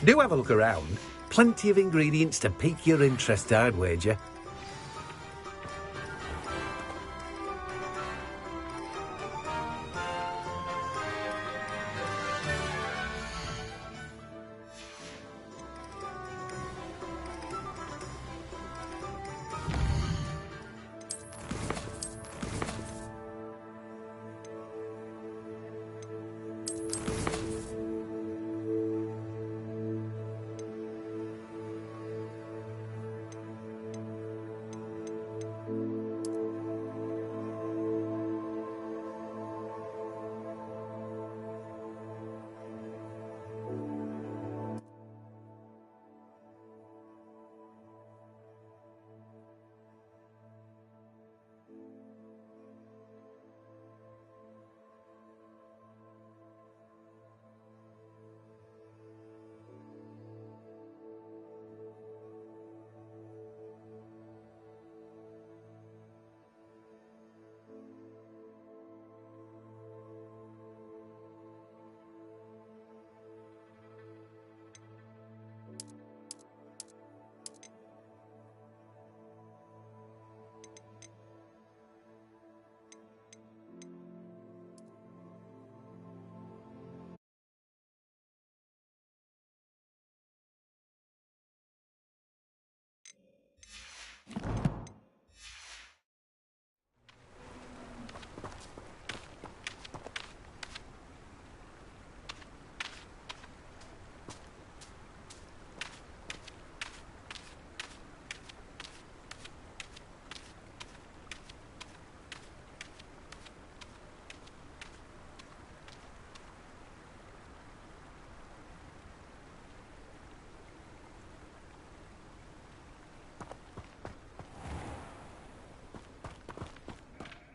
Do have a look around. Plenty of ingredients to pique your interest, I'd wager.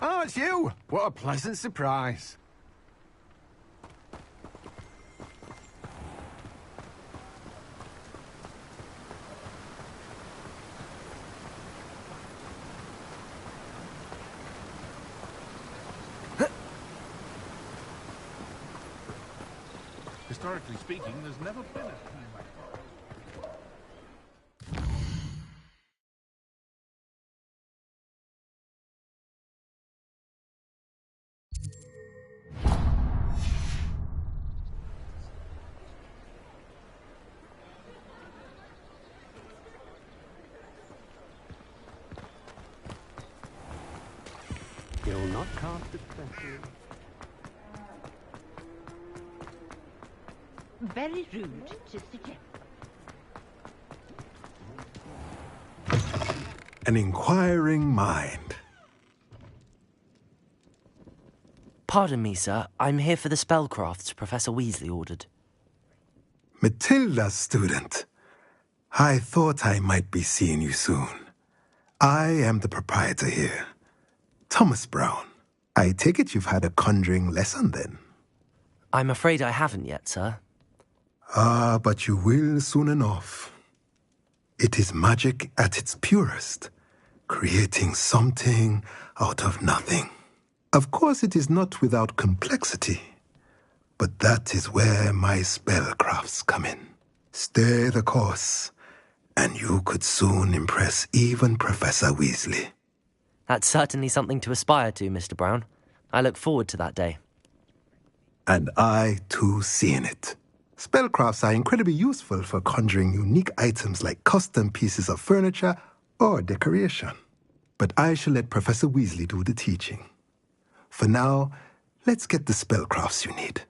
Oh, it's you! What a pleasant surprise. Historically speaking, there's never been a... You'll not cast a question. Very rude to suggest. An inquiring mind. Pardon me, sir. I'm here for the spellcrafts Professor Weasley ordered. Matilda's student. I thought I might be seeing you soon. I am the proprietor here, Thomas Brown. I take it you've had a conjuring lesson then? I'm afraid I haven't yet, sir. Ah, but you will soon enough. It is magic at its purest, creating something out of nothing. Of course, it is not without complexity, but that is where my spellcrafts come in. Stay the course, and you could soon impress even Professor Weasley. That's certainly something to aspire to, Mr. Brown. I look forward to that day. And I, too, see in it. Spellcrafts are incredibly useful for conjuring unique items like custom pieces of furniture or decoration. But I shall let Professor Weasley do the teaching. For now, let's get the spellcrafts you need.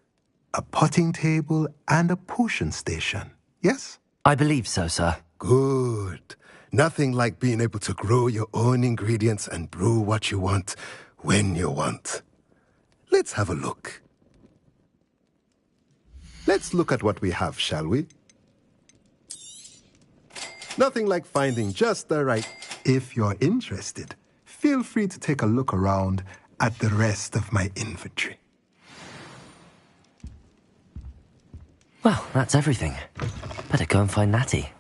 A potting table and a potion station, yes? I believe so, sir. Good. Nothing like being able to grow your own ingredients and brew what you want when you want. Let's have a look. Let's look at what we have, shall we? Nothing like finding just the right... If you're interested, feel free to take a look around at the rest of my inventory. Well, that's everything. Better go and find Natty.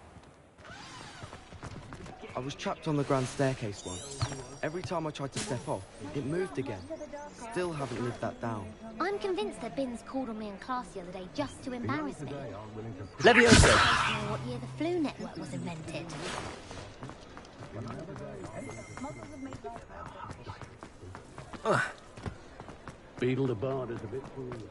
I was trapped on the grand staircase once. Every time I tried to step off, it moved again. Still haven't lived that down. I'm I'm convinced that Binns called on me in class the other day just to embarrass me. Levioso! I don't know what year the flu network was invented. Beetle the Bard is a bit foolish.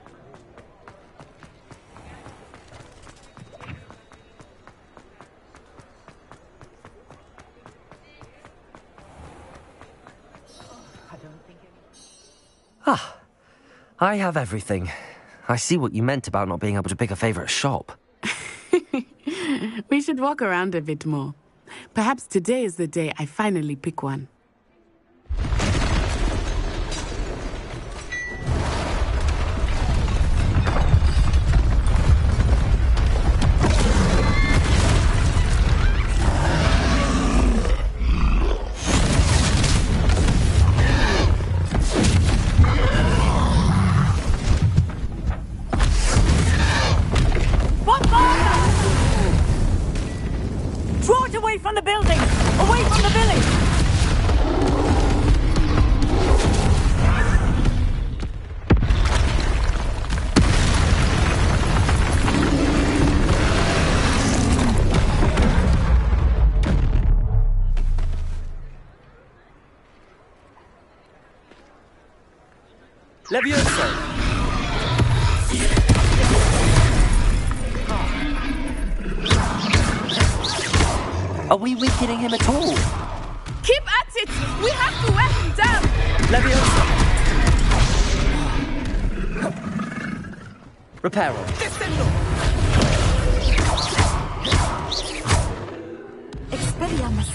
I have everything. I see what you meant about not being able to pick a favourite shop. We should walk around a bit more. Perhaps today is the day I finally pick one. From the building! Away from the village! Levioso! Are we weakening him at all? Keep at it! We have to wear him down! Leviosa! Reparo. Expelliarmus!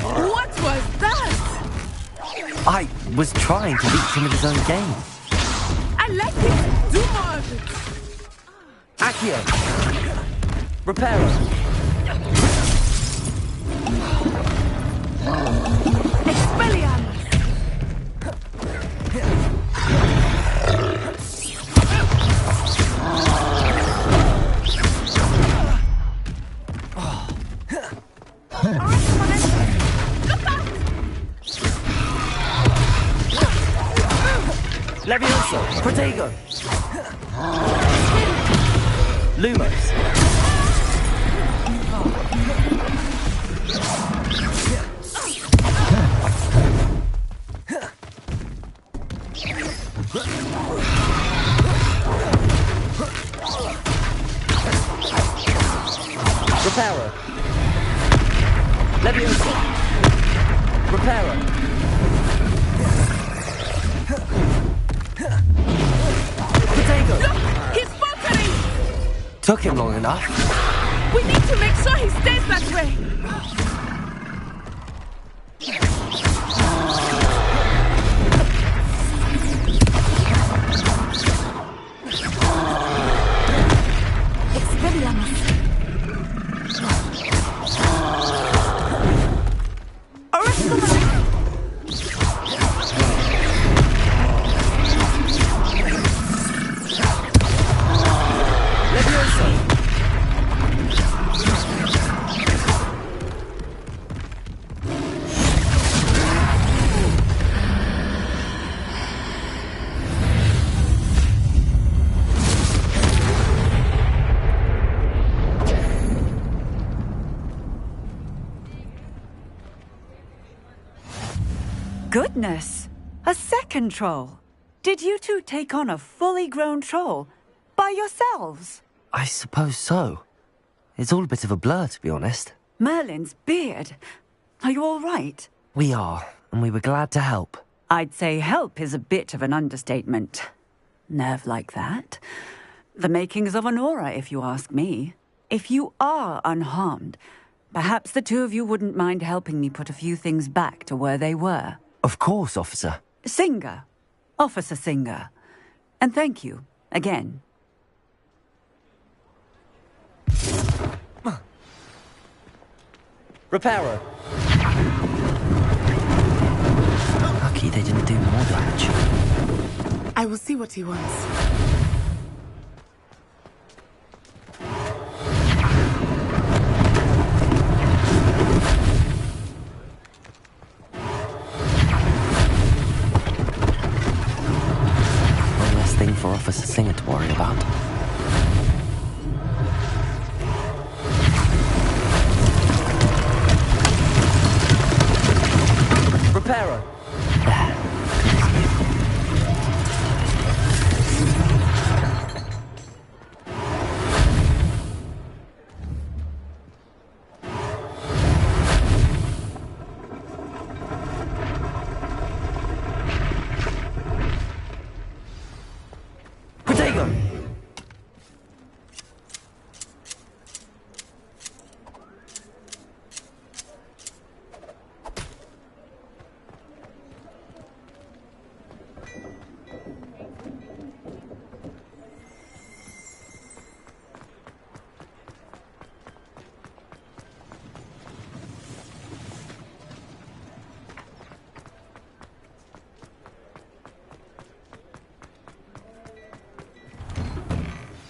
What was that? I was trying to beat him at his own game. I like it! Do more of it! Accio! Reparo! Expelliarmus! Levioso! Protego! Lumos! Reparo! Levioso! Reparo! Protego! Look! He's faltering! Took him long enough. We need to make sure he stays that way! Expelliarmus! Goodness! A second troll! Did you two take on a fully grown troll? By yourselves? I suppose so. It's all a bit of a blur, to be honest. Merlin's beard. Are you all right? We are, and we were glad to help. I'd say help is a bit of an understatement. Nerve like that. The makings of an aura, if you ask me. If you are unharmed, perhaps the two of you wouldn't mind helping me put a few things back to where they were. Of course, officer. Singer. Officer Singer. And thank you, again. Reparo. see what he wants. One less thing for Officer Singer to worry about. Reparo.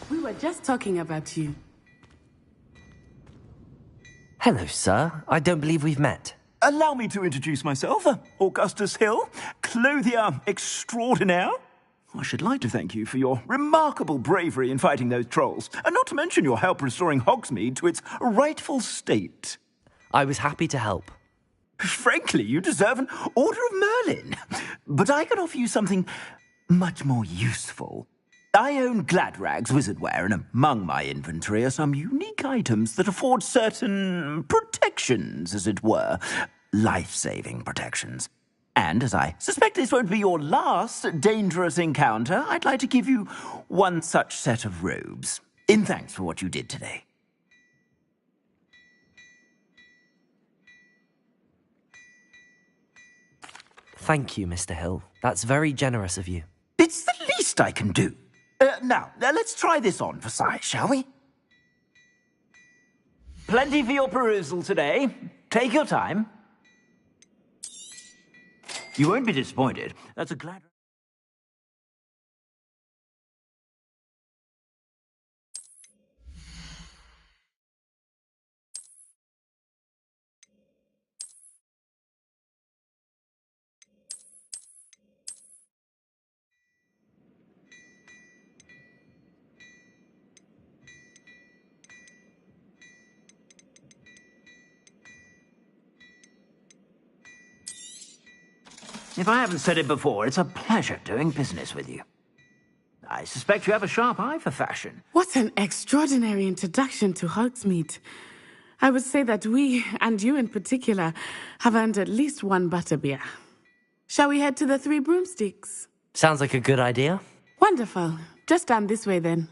We were just talking about you. Hello, sir. I don't believe we've met. Allow me to introduce myself, Augustus Hill, clothier extraordinaire. I should like to thank you for your remarkable bravery in fighting those trolls, and not to mention your help restoring Hogsmeade to its rightful state. I was happy to help. Frankly, you deserve an Order of Merlin. But I can offer you something much more useful. I own Gladrag's wizardware, and among my inventory are some unique items that afford certain protections, as it were. Life-saving protections. And as I suspect this won't be your last dangerous encounter, I'd like to give you one such set of robes, in thanks for what you did today. Thank you, Mr. Hill. That's very generous of you. It's the least I can do. Now, let's try this on for size, shall we? Plenty for your perusal today. Take your time. You won't be disappointed. That's a glad... If I haven't said it before, it's a pleasure doing business with you. I suspect you have a sharp eye for fashion. What an extraordinary introduction to Hogsmeade. I would say that we, and you in particular, have earned at least one butterbeer. Shall we head to the Three Broomsticks? Sounds like a good idea. Wonderful. Just down this way then.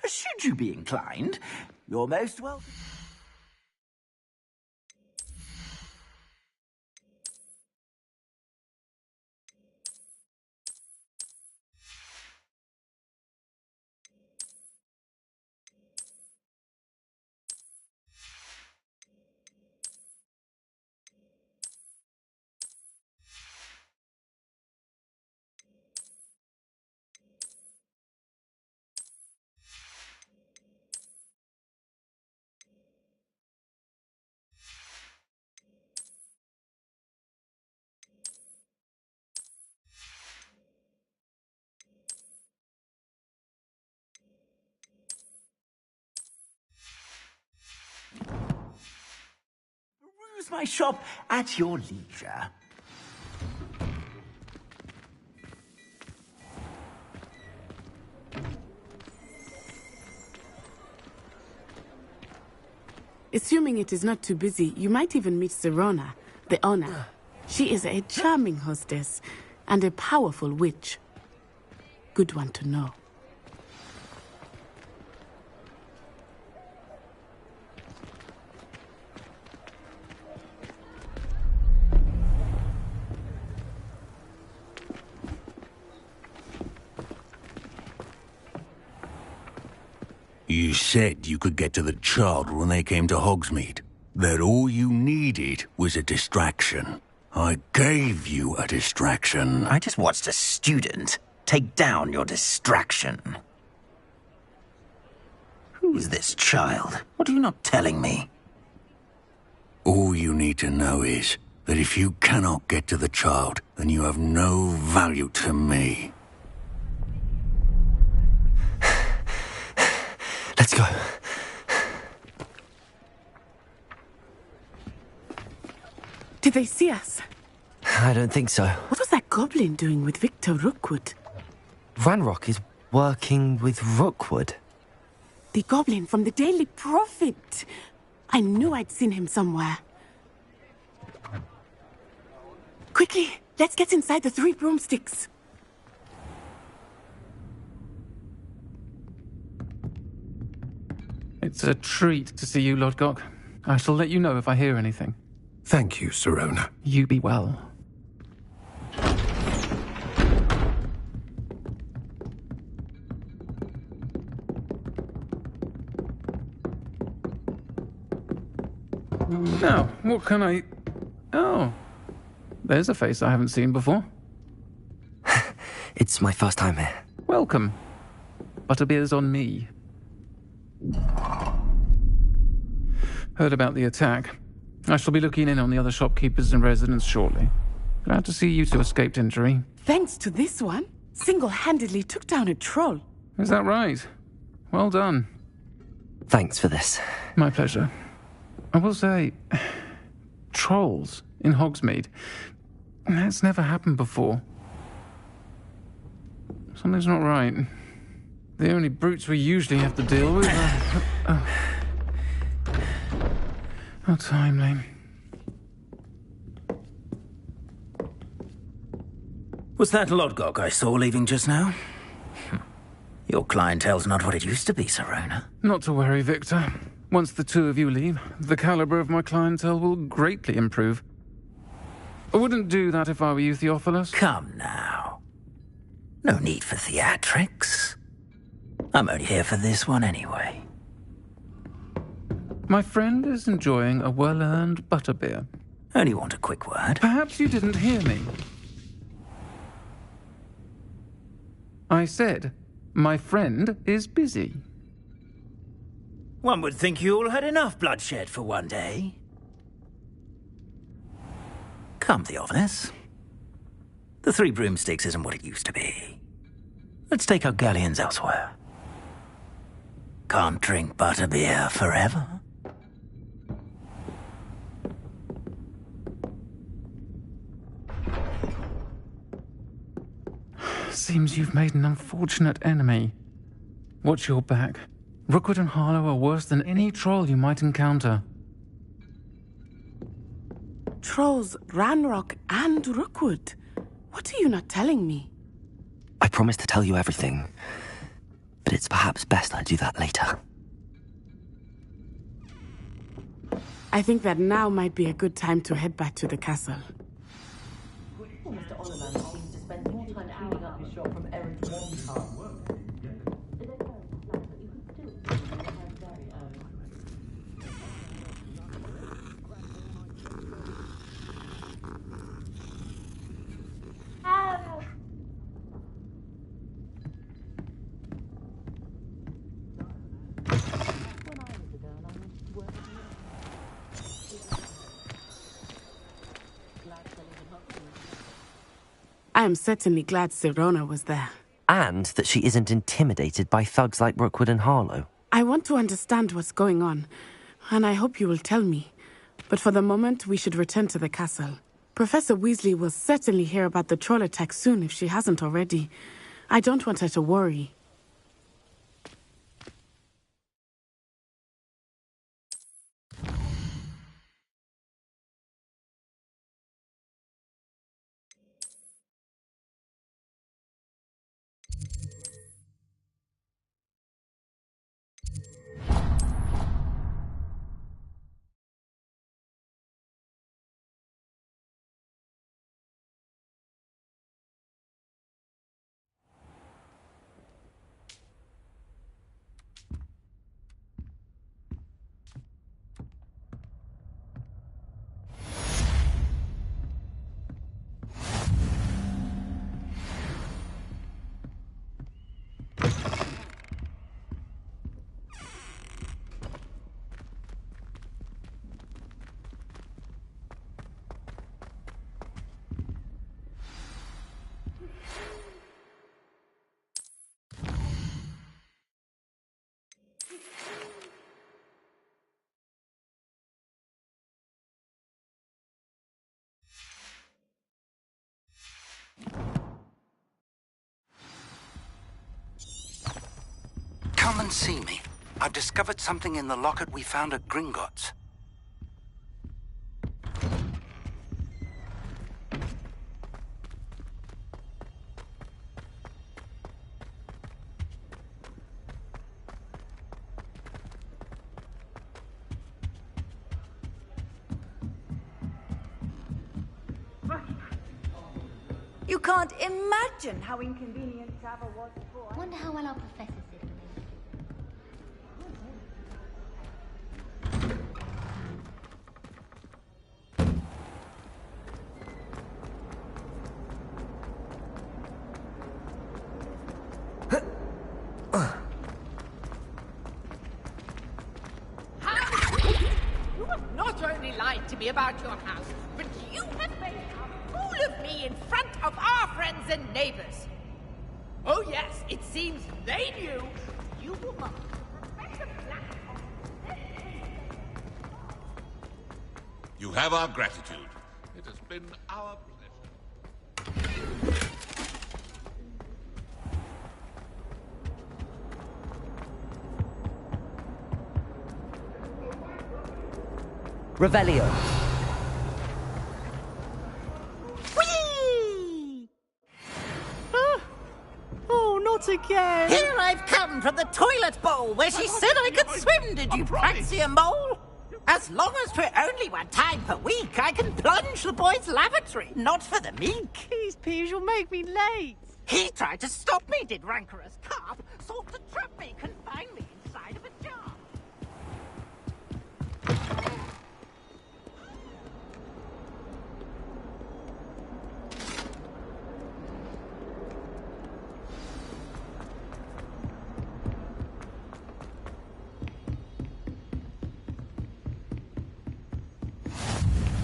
Should you be inclined, you're most welcome. Peruse my shop at your leisure. Assuming it is not too busy, you might even meet Serona, the owner. She is a charming hostess and a powerful witch. Good one to know. You said you could get to the child when they came to Hogsmeade. That all you needed was a distraction. I gave you a distraction. I just watched a student take down your distraction. Who is this child? What are you not telling me? All you need to know is that if you cannot get to the child, then you have no value to me. Let's go. Did they see us? I don't think so. What was that goblin doing with Victor Rookwood? Ranrock is working with Rookwood. The goblin from the Daily Prophet. I knew I'd seen him somewhere. Quickly, let's get inside the 3 broomsticks. It's a treat to see you, Lodgok. I shall let you know if I hear anything. Thank you, Sirona. You be well. Now, what can I... Oh, there's a face I haven't seen before. It's my first time here. Welcome. Butterbeer's on me. Heard about the attack. I shall be looking in on the other shopkeepers and residents shortly. Glad to see you two escaped injury. Thanks to this one, single-handedly took down a troll. Is that right? Well done. Thanks for this. My pleasure. I will say, trolls in Hogsmeade. That's never happened before. Something's not right. The only brutes we usually have to deal with are... How timely. Was that Lodgok I saw leaving just now? Your clientele's not what it used to be, Sirona. Not to worry, Victor. Once the two of you leave, the caliber of my clientele will greatly improve. I wouldn't do that if I were you, Theophilus. Come now. No need for theatrics. I'm only here for this one anyway. My friend is enjoying a well-earned butterbeer. Only want a quick word. Perhaps you didn't hear me. I said, my friend is busy. One would think you all had enough bloodshed for one day. Come, Theophilus. The 3 broomsticks isn't what it used to be. Let's take our galleons elsewhere. Can't drink butterbeer forever. Seems you've made an unfortunate enemy. Watch your back. Rookwood and Harlow are worse than any troll you might encounter. Trolls, Ranrock, and Rookwood. What are you not telling me? I promised to tell you everything, but it's perhaps best I do that later. I think that now might be a good time to head back to the castle. Mr. Oliver seems to spend more time cleaning up his shop from errand one time. I am certainly glad Sirona was there. And that she isn't intimidated by thugs like Rookwood and Harlow. I want to understand what's going on, and I hope you will tell me. But for the moment, we should return to the castle. Professor Weasley will certainly hear about the troll attack soon if she hasn't already. I don't want her to worry. and see me. I've discovered something in the locket we found at Gringotts. You can't imagine how inconvenient travel was before. Wonder how well our professor did with it. You have not only lied to me about your house, but you have made a fool of me in front of our friends and neighbors. Oh yes, it seems they knew you were marked with Professor Black on You have our gratitude. It has been our pleasure. Revelio. Whee! Oh, not again. Here I've come from the toilet bowl where she said I could swim. Did you fancy a mole? As long as we're only one time per week, I can plunge the boys' lavatory. Not for the meek. Please, Piers, you'll make me late. He tried to stop me, did rancorous carp. Sought to trap me, confine me inside of a jar.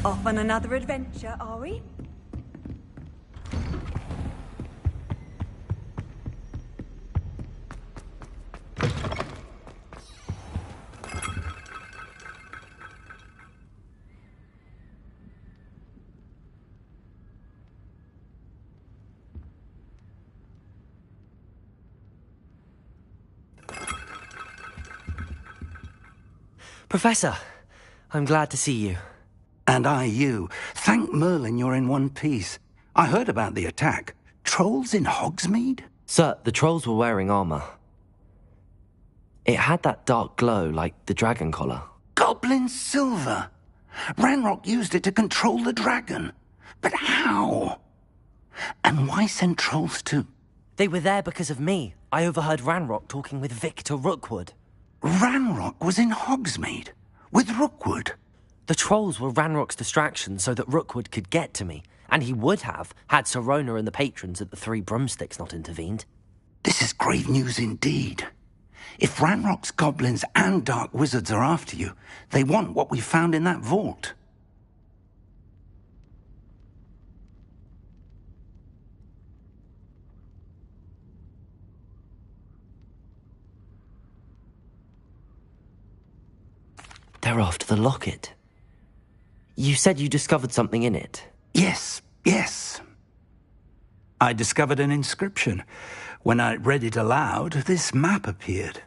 Off on another adventure, are we? Professor, I'm glad to see you. And I you. Thank Merlin you're in one piece. I heard about the attack. Trolls in Hogsmeade? Sir, the trolls were wearing armor. It had that dark glow like the dragon collar. Goblin silver! Ranrock used it to control the dragon. But how? And why send trolls to... They were there because of me. I overheard Ranrock talking with Victor Rookwood. Ranrock was in Hogsmeade? With Rookwood? The trolls were Ranrock's distraction so that Rookwood could get to me. And he would have, had Sirona and the patrons at the Three Broomsticks not intervened. This is grave news indeed. If Ranrock's goblins and dark wizards are after you, they want what we found in that vault. They're after the locket. You said you discovered something in it. Yes. I discovered an inscription. When I read it aloud, this map appeared.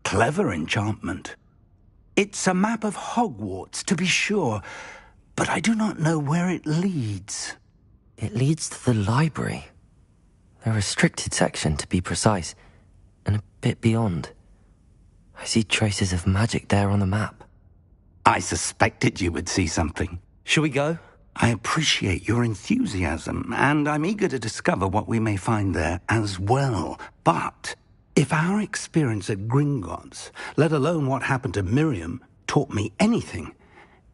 Clever enchantment. It's a map of Hogwarts, to be sure, but I do not know where it leads. It leads to the library. A restricted section, to be precise, and a bit beyond. I see traces of magic there on the map. I suspected you would see something. Shall we go? I appreciate your enthusiasm, and I'm eager to discover what we may find there as well. But if our experience at Gringotts, let alone what happened to Miriam, taught me anything,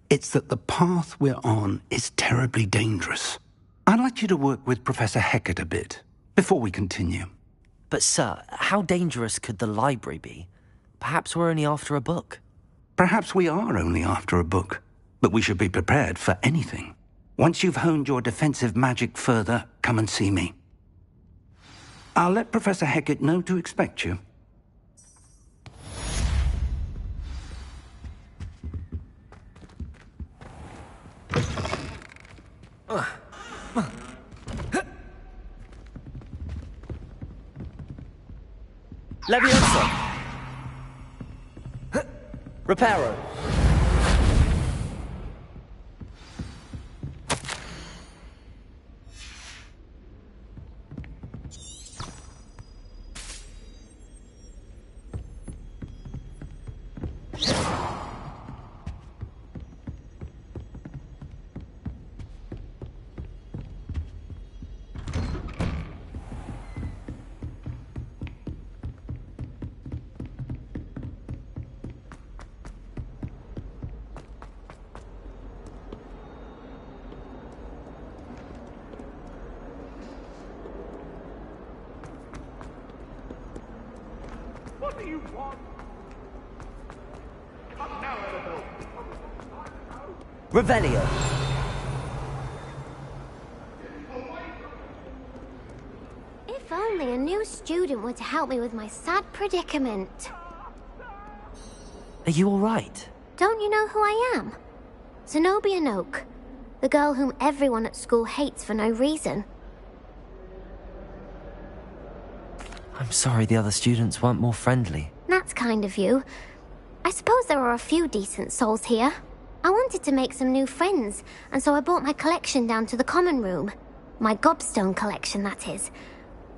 it's that the path we're on is terribly dangerous. I'd like you to work with Professor Hecat a bit before we continue. But, sir, how dangerous could the library be? Perhaps we're only after a book. Perhaps we are only after a book, but we should be prepared for anything. Once you've honed your defensive magic further, come and see me. I'll let Professor Hecat know to expect you. Leviosa! Reparo. What do you want? Come now, Annabelle. Revelio. If only a new student were to help me with my sad predicament. Are you all right? Don't you know who I am? Zenobia Noak, the girl whom everyone at school hates for no reason. I'm sorry the other students weren't more friendly. That's kind of you. I suppose there are a few decent souls here. I wanted to make some new friends, and so I brought my collection down to the common room. My gobstone collection, that is.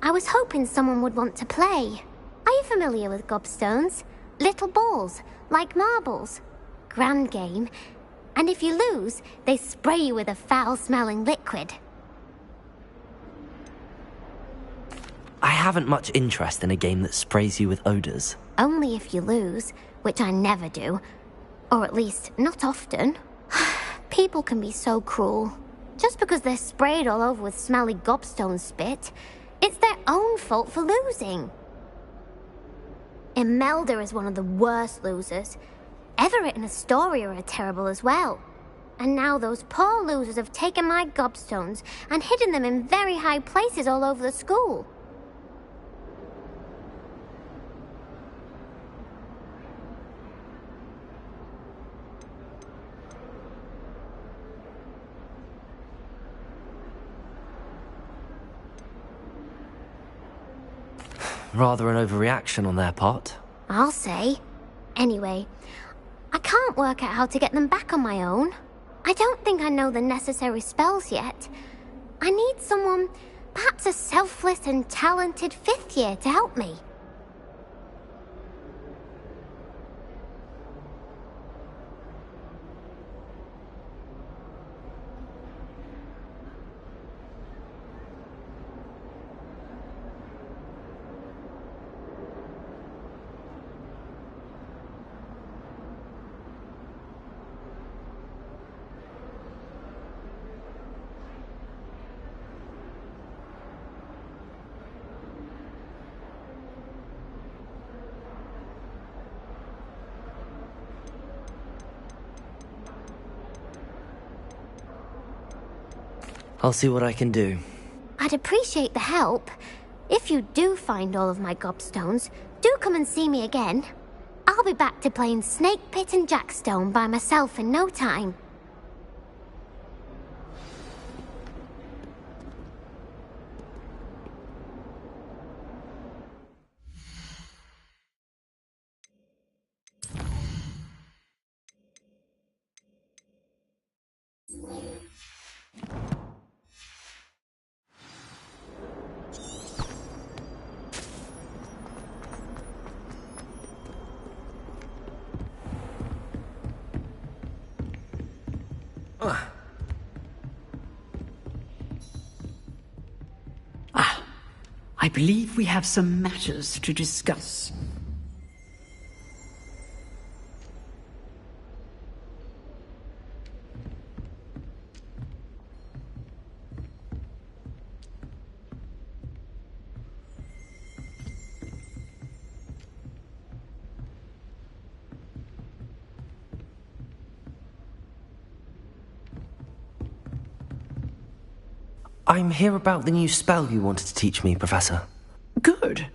I was hoping someone would want to play. Are you familiar with gobstones? Little balls, like marbles. Grand game. And if you lose, they spray you with a foul-smelling liquid. I haven't much interest in a game that sprays you with odors. Only if you lose, which I never do. Or at least, not often. People can be so cruel. Just because they're sprayed all over with smelly gobstone spit, it's their own fault for losing. Imelda is one of the worst losers. Everett and Astoria are terrible as well. And now those poor losers have taken my gobstones and hidden them in very high places all over the school. Rather an overreaction on their part. I'll say. Anyway, I can't work out how to get them back on my own. I don't think I know the necessary spells yet. I need someone, perhaps a selfless and talented fifth year to help me. I'll see what I can do. I'd appreciate the help. If you do find all of my gobstones, do come and see me again. I'll be back to playing Snake Pit and Jackstone by myself in no time. I believe we have some matters to discuss. I'm here about the new spell you wanted to teach me, Professor. Good.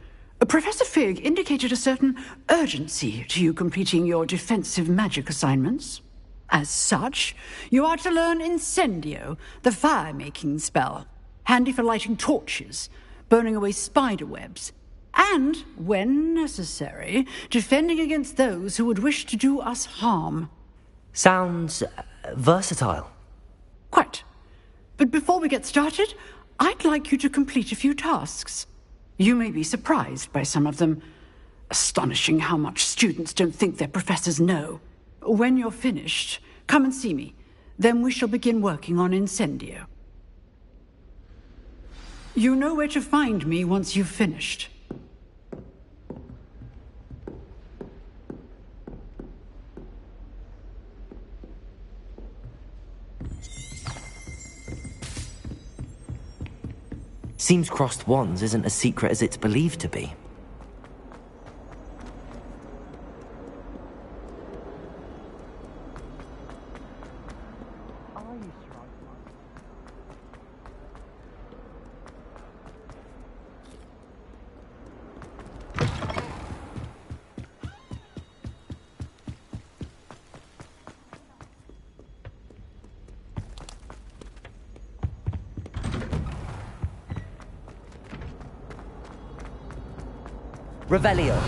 Professor Fig indicated a certain urgency to you completing your defensive magic assignments. As such, you are to learn Incendio, the fire-making spell, handy for lighting torches, burning away spider webs, And, when necessary, defending against those who would wish to do us harm. Sounds versatile. Quite. But before we get started, I'd like you to complete a few tasks. You may be surprised by some of them. Astonishing how much students don't think their professors know. When you're finished, come and see me. Then we shall begin working on Incendio. You know where to find me once you've finished. Seems crossed wands isn't as secret as it's believed to be. Revelio.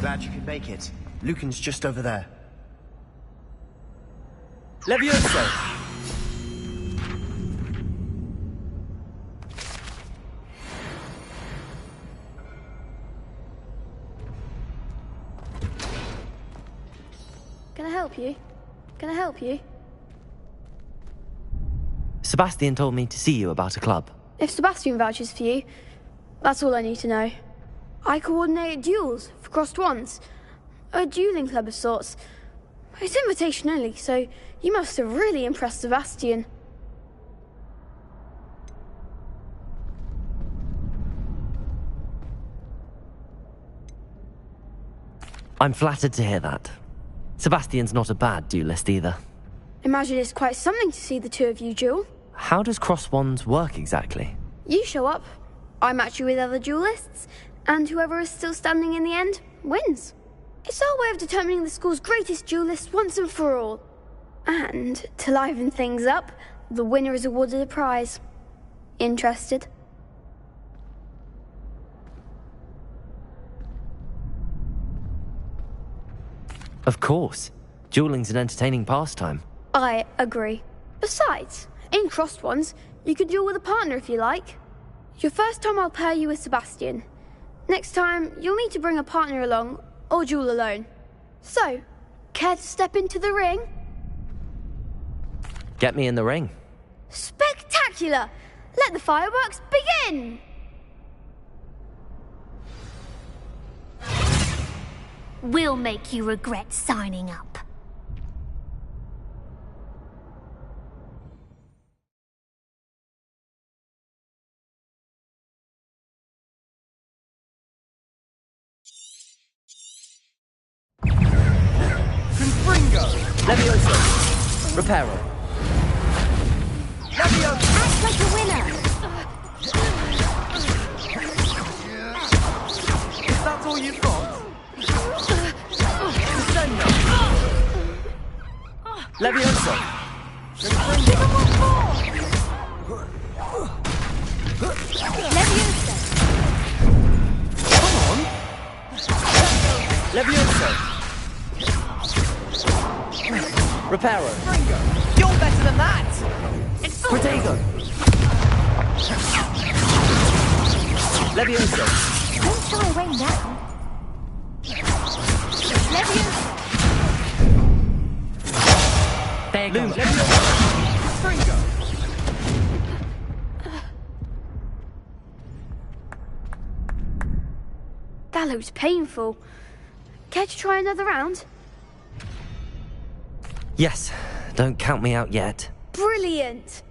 Glad you could make it. Lucan's just over there. Levioso! Can I help you? Can I help you? Sebastian told me to see you about a club. If Sebastian vouches for you, that's all I need to know. I coordinate duels for crossed wands. A dueling club of sorts. It's invitation only, so you must have really impressed Sebastian. I'm flattered to hear that. Sebastian's not a bad duelist either. Imagine it's quite something to see the two of you duel. How does cross wands work exactly? You show up, I match you with other duelists, and whoever is still standing in the end wins. It's our way of determining the school's greatest duelist once and for all. And, to liven things up, the winner is awarded a prize. Interested? Of course. Dueling's an entertaining pastime. I agree. Besides, in crossed ones, you can duel with a partner if you like. Your first time I'll pair you with Sebastian. Next time, you'll need to bring a partner along, or duel alone. So, care to step into the ring? Get me in the ring. Spectacular! Let the fireworks begin! We'll make you regret signing up. Levioso. Reparo. Levioso. Act like a winner. Is that all you've got? Levioso. Give him one more. Levioso. Come on. Levioso. Reparo. You're better than that! Protego. Levioso. Don't shy away now. Levioso. There you go. That looks painful. Care to try another round? Yes. Don't count me out yet. Brilliant!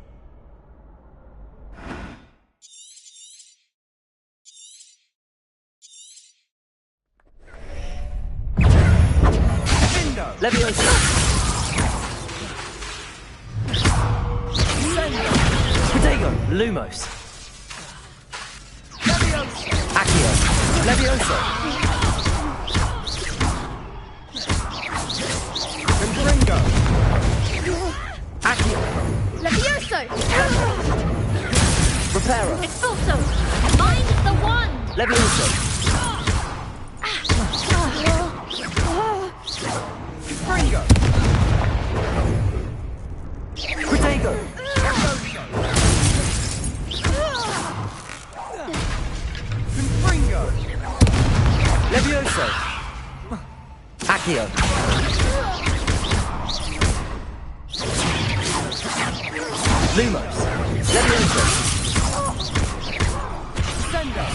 Levioso. Lumos. Accio. Levioso. Confringo. Accio. Levioso! Reparo. Expulso! Mind the wand! Levioso. Confringo. Protego. Confringo. Levioso. Accio. Lumos. Levioso. Sendo.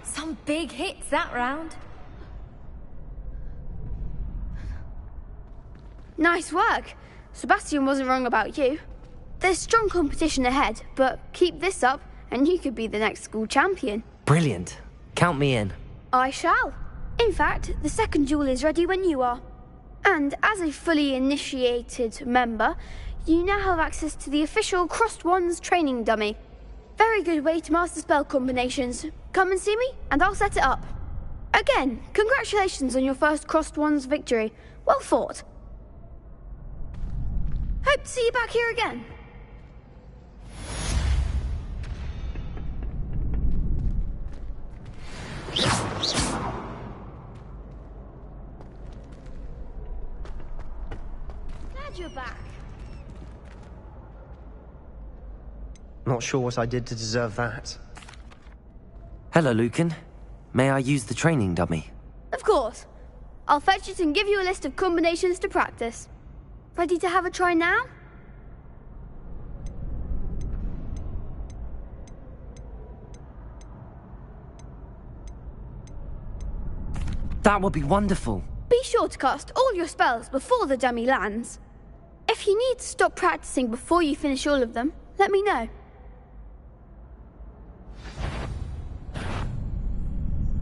Some big hits that round. Nice work. Sebastian wasn't wrong about you. There's strong competition ahead, but keep this up and you could be the next school champion. Brilliant. Count me in. I shall. In fact, the second duel is ready when you are. And as a fully initiated member, you now have access to the official Crossed Wands training dummy. Very good way to master spell combinations. Come and see me, and I'll set it up. Again, congratulations on your first Crossed Wands victory. Well fought. Hope to see you back here again. Glad you're back. Not sure what I did to deserve that. Hello, Lucan. May I use the training dummy? Of course. I'll fetch it and give you a list of combinations to practice. Ready to have a try now? That would be wonderful. Be sure to cast all your spells before the dummy lands. If you need to stop practicing before you finish all of them, let me know.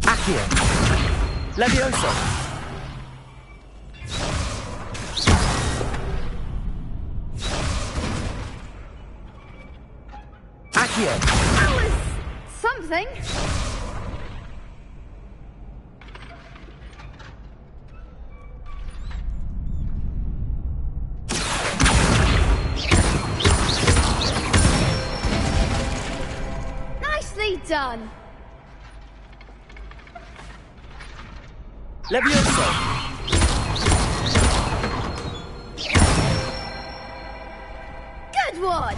Accio. Levioso. Accio. That was something. Nicely done. Levioso. Good one.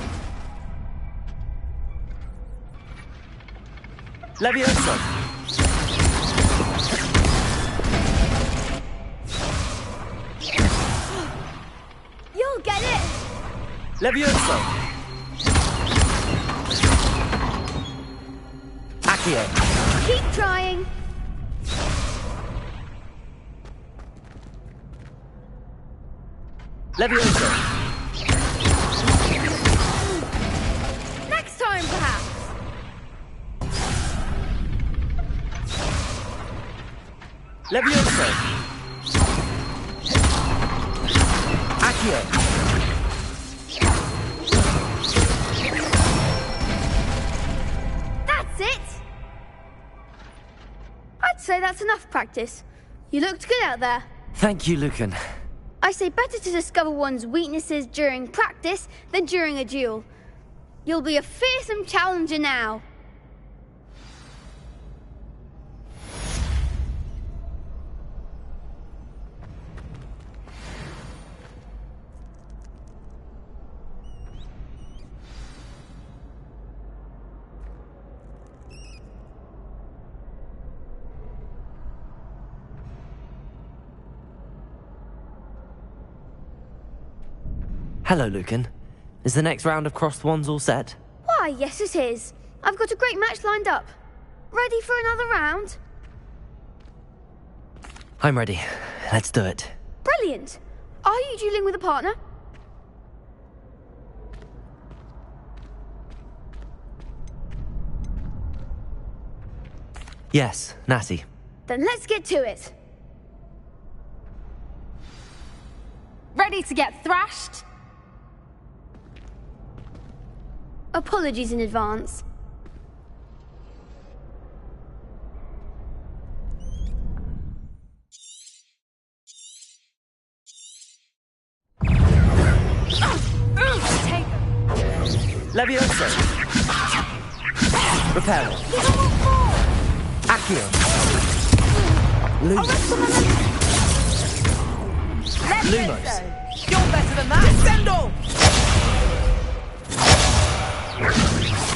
Levioso. You'll get it. Levioso. Accio. Keep trying. Levioso. Next time, perhaps. Levioso. Accio. That's it. I'd say that's enough practice. You looked good out there. Thank you, Lucan. I say better to discover one's weaknesses during practice than during a duel. You'll be a fearsome challenger now. Hello, Lucan. Is the next round of Crossed Wands all set? Why, yes it is. I've got a great match lined up. Ready for another round? I'm ready. Let's do it. Brilliant. Are you dueling with a partner? Yes, Natty. Then let's get to it. Ready to get thrashed? Apologies in advance. Levioso. Reparo. Accio. Lumos. Lumos. You're better than that! Descendo!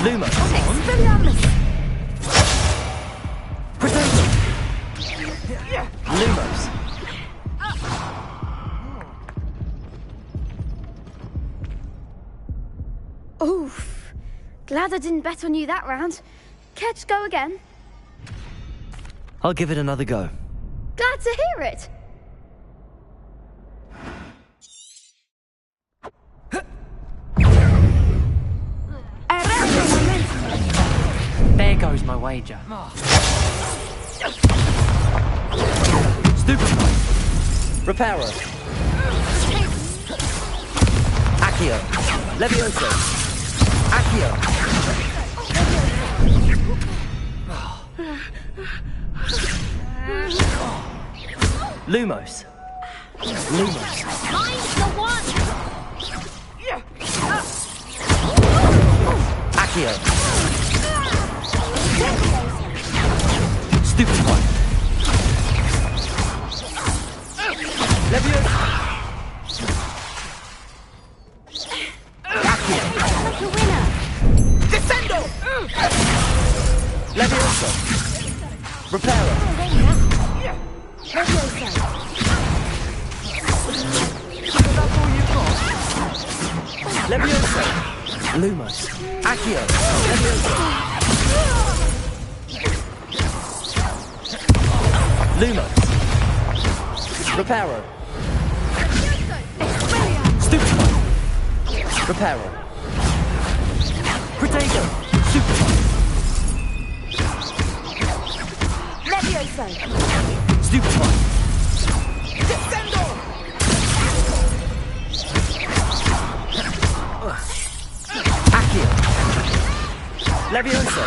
Lumos. Expelliarmus! Lumos. Oof. Glad I didn't bet on you that round. Care to go again? I'll give it another go. Glad to hear it. There goes my wager. Stupid. Reparo. Accio. Levioso. Accio. Lumos. Lumos. Mine's the one! Accio. Stupid one. Levioso. Accio. Like a winner! Descendo! Levioso. Reparo. Levioso. Lumos. Accio. Levioso. Lumos. Reparo. Stupid one. Reparo. Protego. Super one. Levioso! Stupid one. Descendo! Accio. Levioso.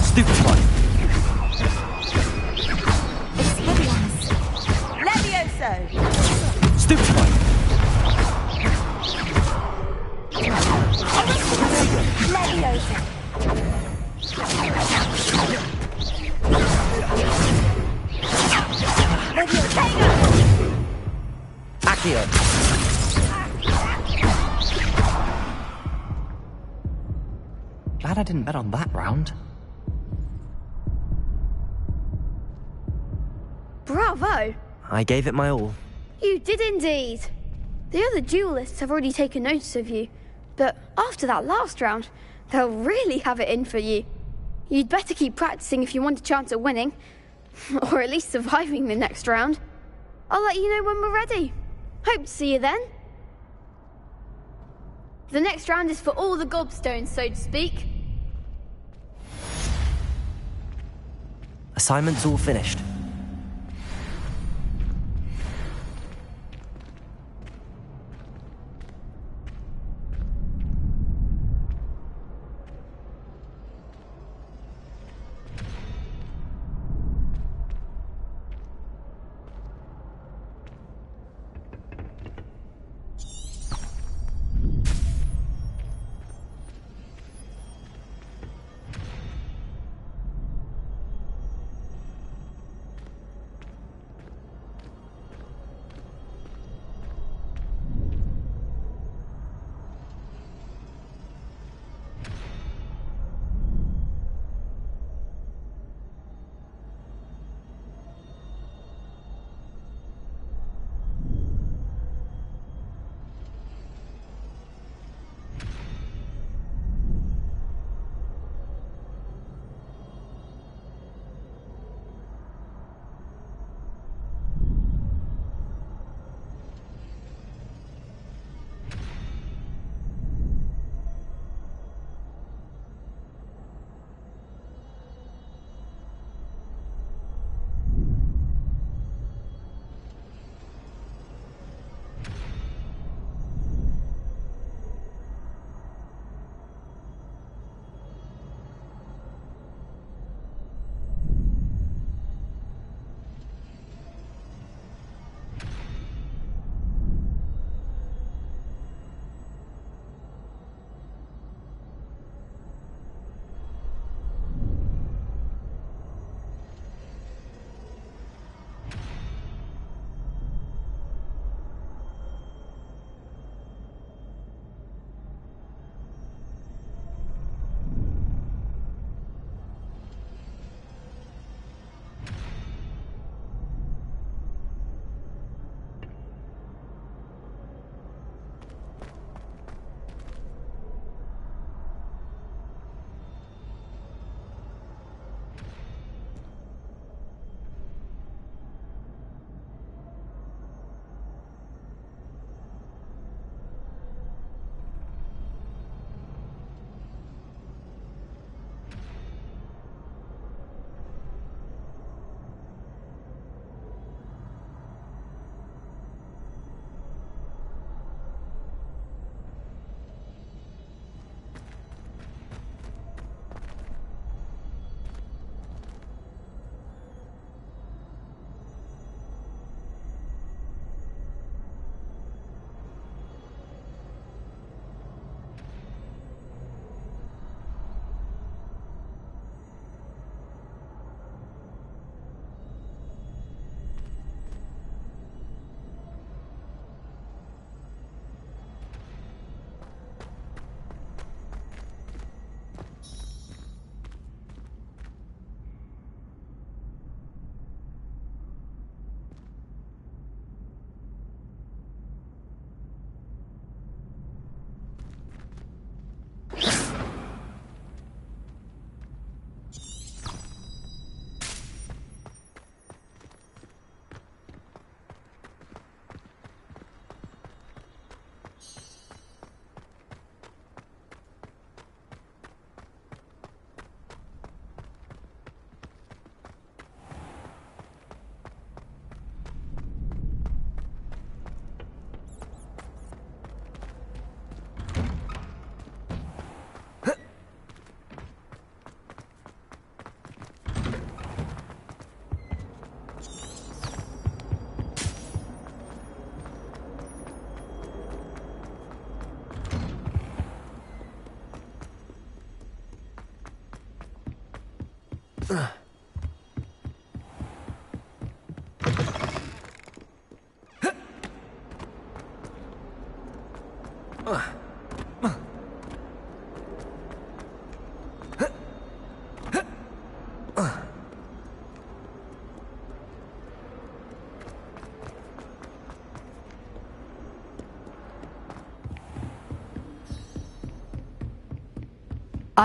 Stupid one. Levioso! Stupid one. Levioso! Accio. Glad I didn't bet on that round. Bravo! I gave it my all. You did indeed. The other duelists have already taken notice of you, but after that last round, they'll really have it in for you. You'd better keep practicing if you want a chance at winning, or at least surviving the next round. I'll let you know when we're ready. Hope to see you then. The next round is for all the gobstones, so to speak. Assignment's all finished.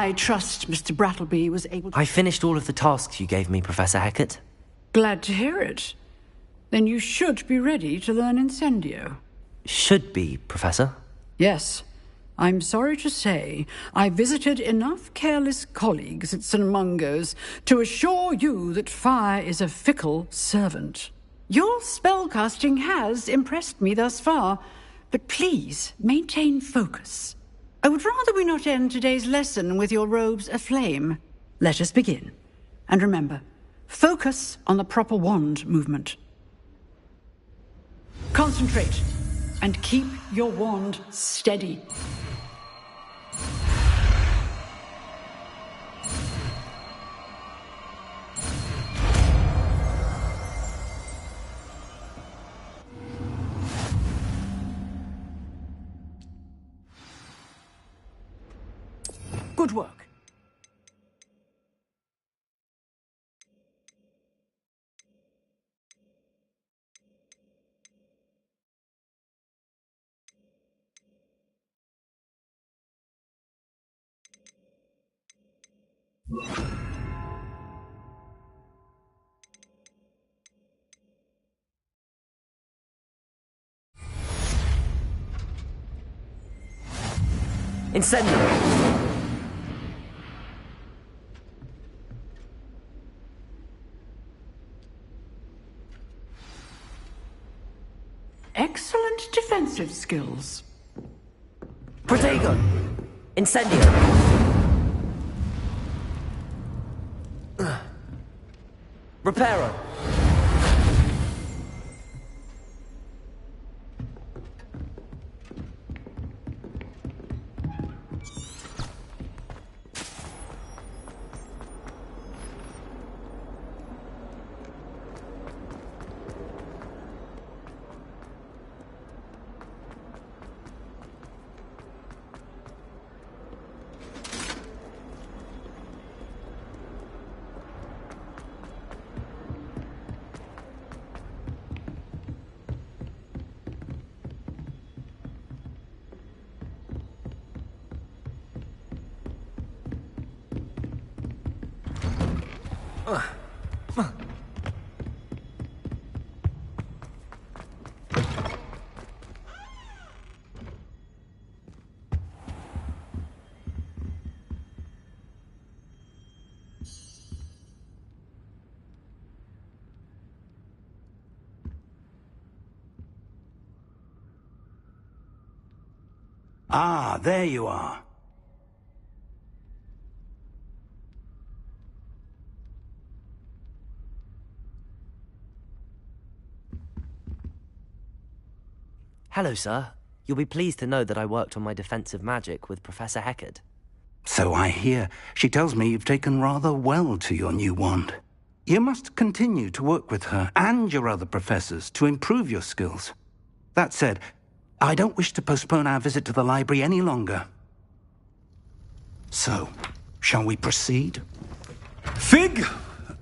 I trust Mr. Brattleby was able to... I finished all of the tasks you gave me, Professor Hecat. Glad to hear it. Then you should be ready to learn Incendio. Should be, Professor. Yes. I'm sorry to say, I visited enough careless colleagues at St. Mungo's to assure you that fire is a fickle servant. Your spellcasting has impressed me thus far, but please maintain focus. I would rather we not end today's lesson with your robes aflame. Let us begin. And remember, focus on the proper wand movement. Concentrate, and keep your wand steady. Good work. Incendio! Excellent defensive skills. Protego! Incendio! Reparo! Ah, there you are. Hello, sir. You'll be pleased to know that I worked on my defensive magic with Professor Hecat. So I hear. She tells me you've taken rather well to your new wand. You must continue to work with her and your other professors to improve your skills. That said, I don't wish to postpone our visit to the library any longer. So, shall we proceed? Fig,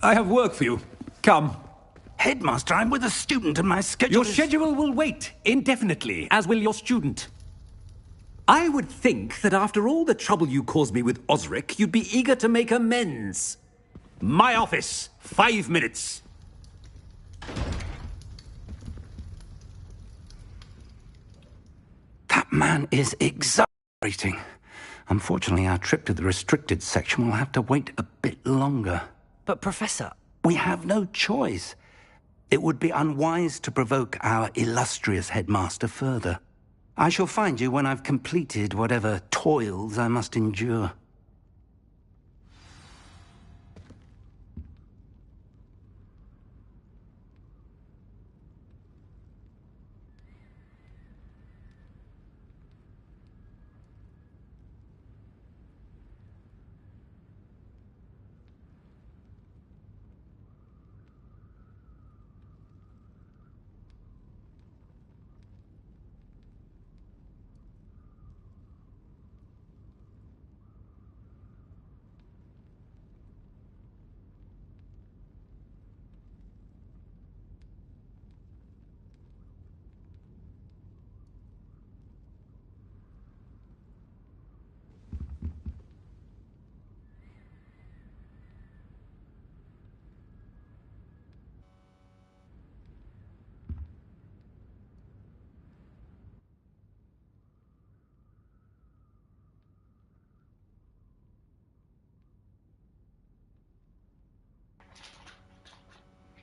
I have work for you. Come. Headmaster, I'm with a student and my schedule Your schedule will wait indefinitely, as will your student. I would think that after all the trouble you caused me with Osric, you'd be eager to make amends. My office, 5 minutes. That man is exasperating. Unfortunately, our trip to the restricted section will have to wait a bit longer. But, Professor... We have no choice. It would be unwise to provoke our illustrious headmaster further. I shall find you when I've completed whatever toils I must endure.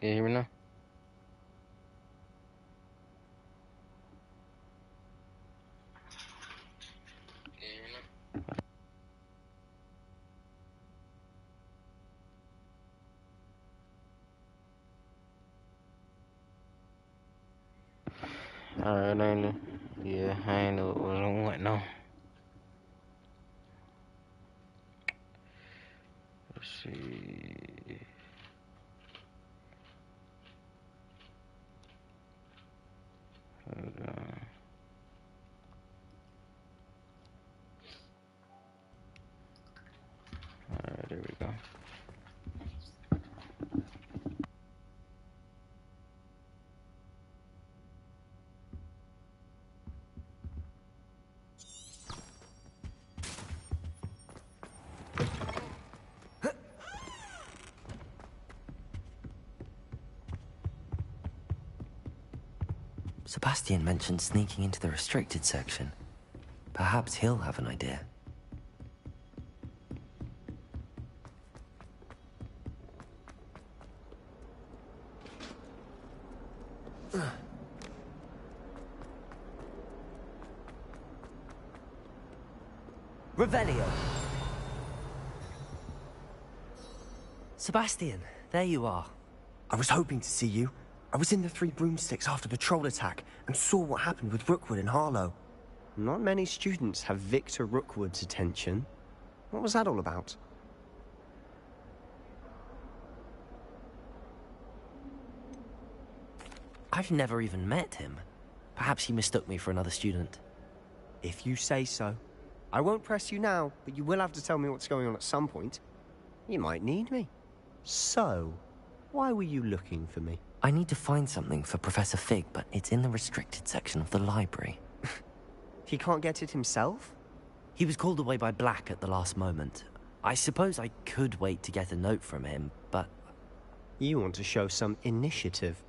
Can you hear me now? Alright, I ain't know what was on what now. Let's see. Hold on. Alright, there we go. Sebastian mentioned sneaking into the restricted section. Perhaps he'll have an idea. Revelio! Sebastian, there you are. I was hoping to see you. I was in the Three Broomsticks after the troll attack and saw what happened with Rookwood and Harlow. Not many students have Victor Rookwood's attention. What was that all about? I've never even met him. Perhaps he mistook me for another student. If you say so. I won't press you now, but you will have to tell me what's going on at some point. You might need me. So, why were you looking for me? I need to find something for Professor Fig, but it's in the restricted section of the library. He can't get it himself? He was called away by Black at the last moment. I suppose I could wait to get a note from him, but... You want to show some initiative.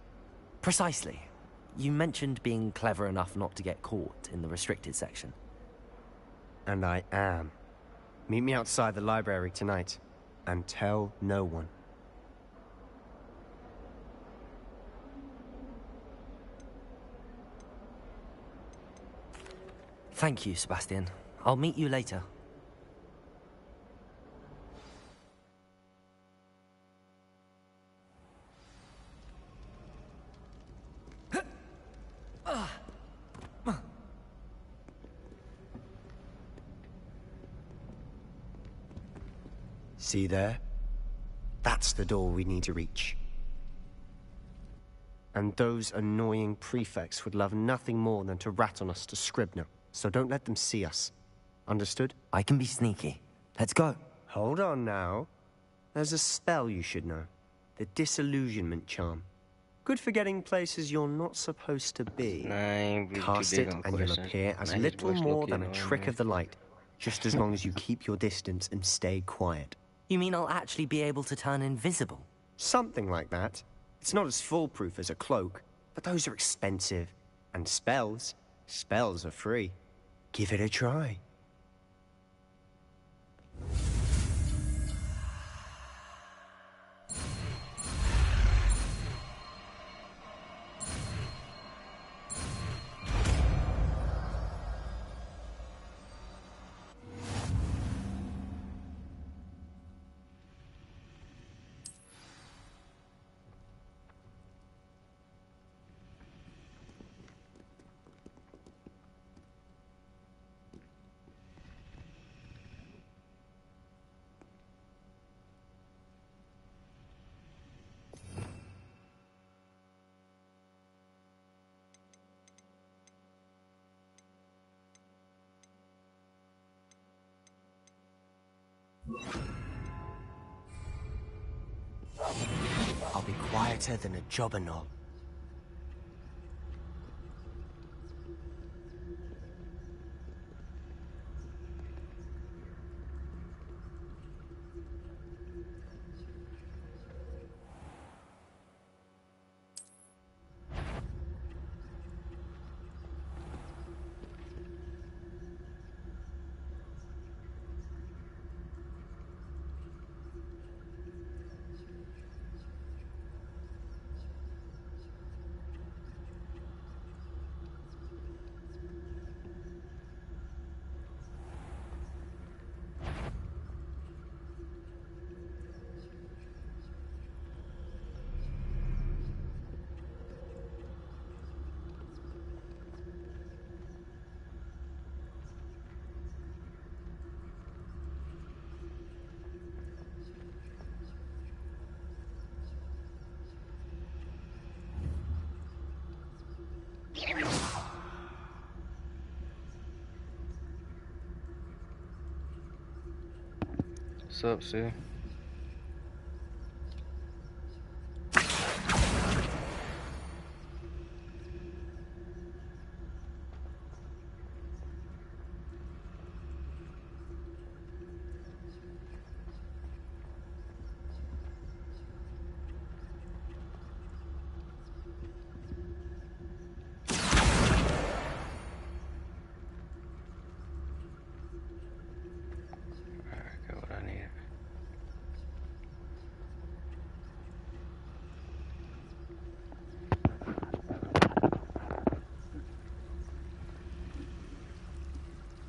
Precisely. You mentioned being clever enough not to get caught in the restricted section. And I am. Meet me outside the library tonight, and tell no one. Thank you, Sebastian. I'll meet you later. See there? That's the door we need to reach. And those annoying prefects would love nothing more than to rat on us to Scribner, so don't let them see us. Understood? I can be sneaky. Let's go. Hold on now. There's a spell you should know. The Disillusionment Charm. Good for getting places you're not supposed to be. Cast it and you'll appear as little more than a trick of the light, just as long as you keep your distance and stay quiet. You mean I'll actually be able to turn invisible? Something like that. It's not as foolproof as a cloak, but those are expensive. And spells are free. Give it a try. I'll be quieter than a jobberknoll. What's up, Sue?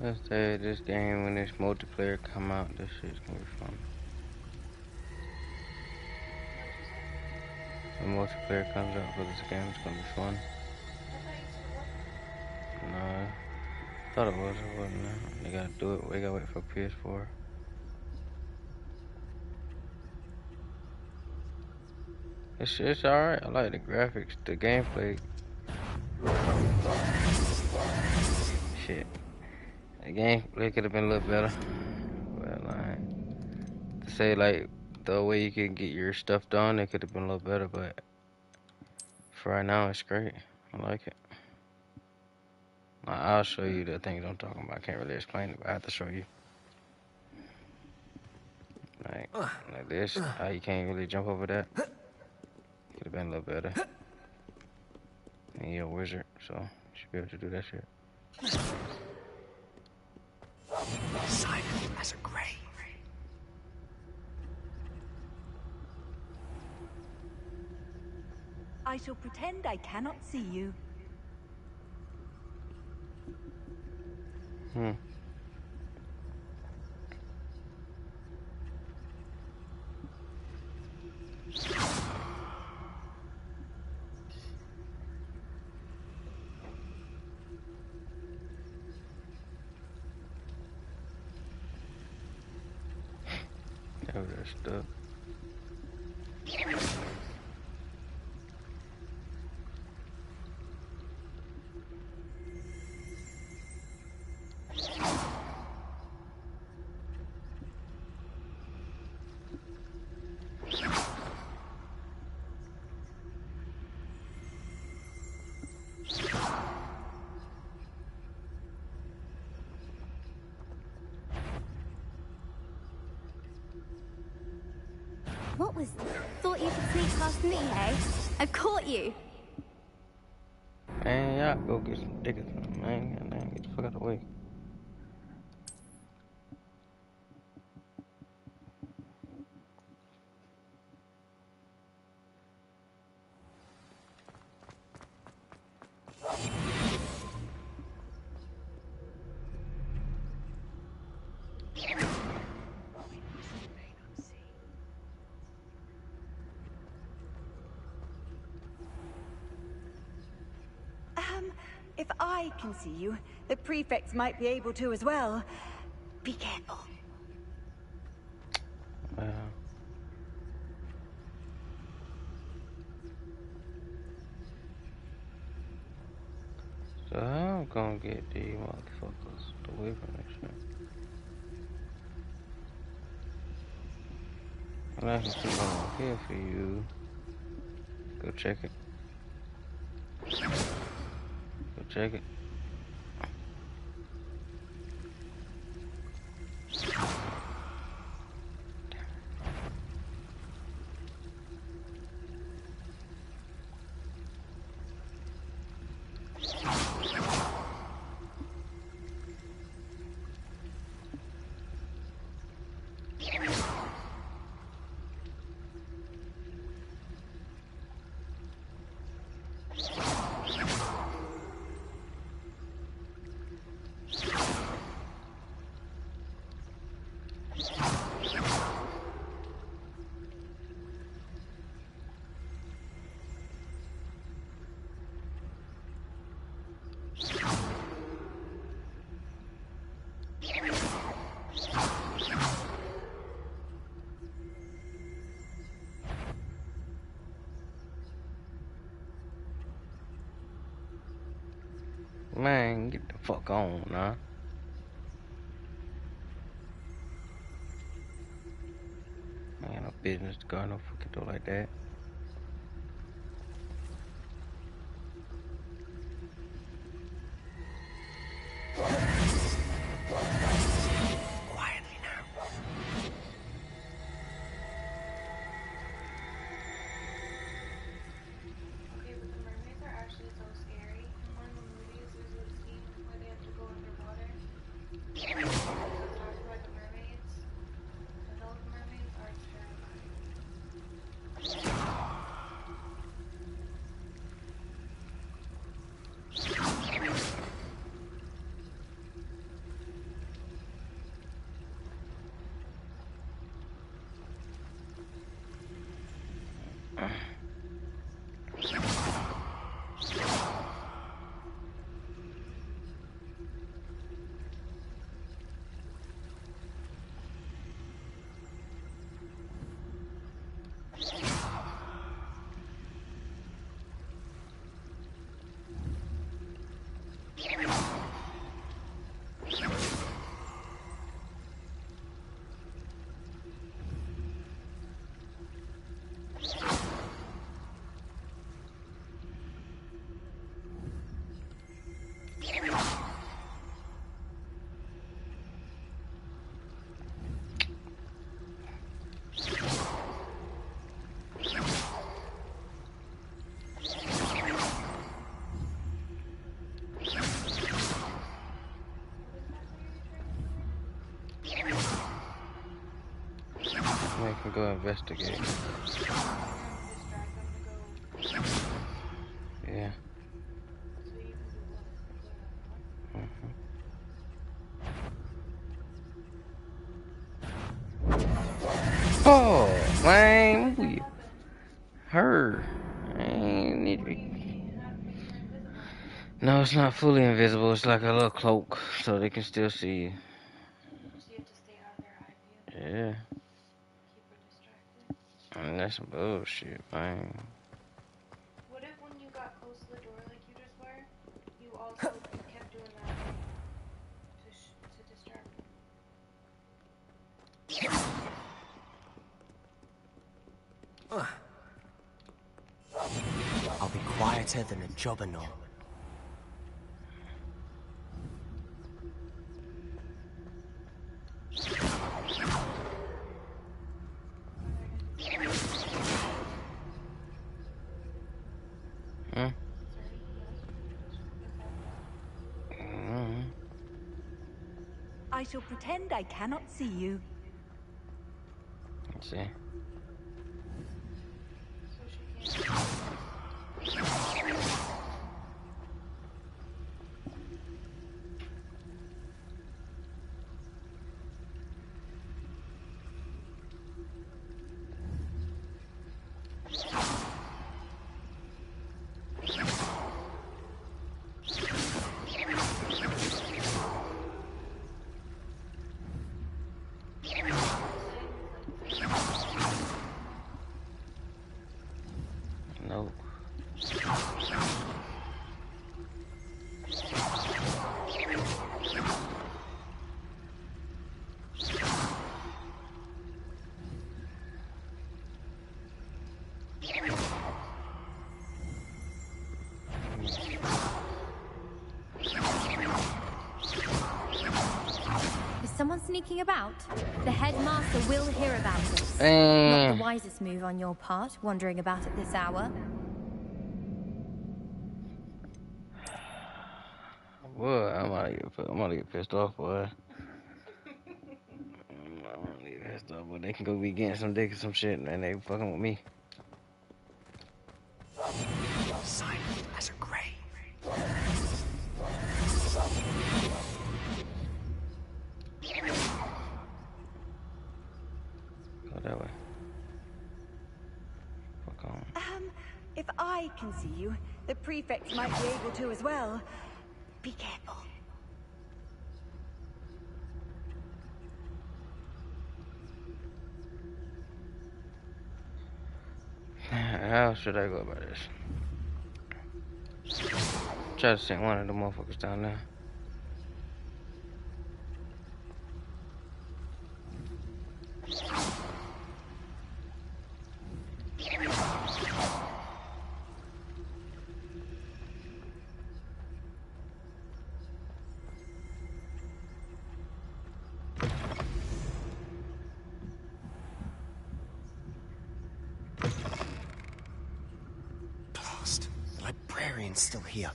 Let's say this game, when this multiplayer come out, this shit's gonna be fun. When multiplayer comes out for this game, it's gonna be fun. No, I thought it was, it wasn't. They gotta do it, we gotta wait for PS4. It's alright, I like the graphics, the gameplay. Shit. The gameplay could have been a little better. But like, to say like the way you can get your stuff done, it could have been a little better, but for right now it's great. I like it. I'll show you the things I'm talking about. I can't really explain it, but I have to show you. Like this, how you can't really jump over that. Could have been a little better. And you're a wizard, so you should be able to do that shit. Silent as a grave. I shall pretend I cannot see you. Oh, that's stuff. What was... Thought you could sneak past me, eh? I've caught you. Man, y'all go get some tickets, man. Get the fuck out of the way. If I can see you, the prefects might be able to as well. Be careful. So how I'm gonna get these motherfuckers away from this shit? Unless it's something over here for you. Go check it. Go check it. Man, get the fuck on, nah. I ain't no business to go no fucking door like that. Quietly now. Okay, but the mermaids are actually so scary. In one of the movies, there's a scene where they have to go underwater. So it talks about the mermaids, and those mermaids are terrifying. We can go investigate. Yeah. Oh, man, we her. I ain't need to be. No, it's not fully invisible. It's like a little cloak, so they can still see you. Yeah. I mean, that's some bullshit, man. What if when you got close to the door like you just were, you also kept doing that to distract them? I'll be quieter than a jobberknoll. Hmm? I shall pretend I cannot see you. Let's see. No. Is someone sneaking about? The headmaster will hear about this. Not Damn. the wisest move on your part, wandering about at this hour. Boy, I'm gonna get pissed off, boy. I'm gonna get pissed off, boy. They can go be getting some dick or some shit, and they fucking with me. Silent as a grave. Go that way. Fuck on. If I can see you, the prefects might be able to as well. Be careful. How should I go about this? try to send one of the motherfuckers down there. Blast. The librarian's still here.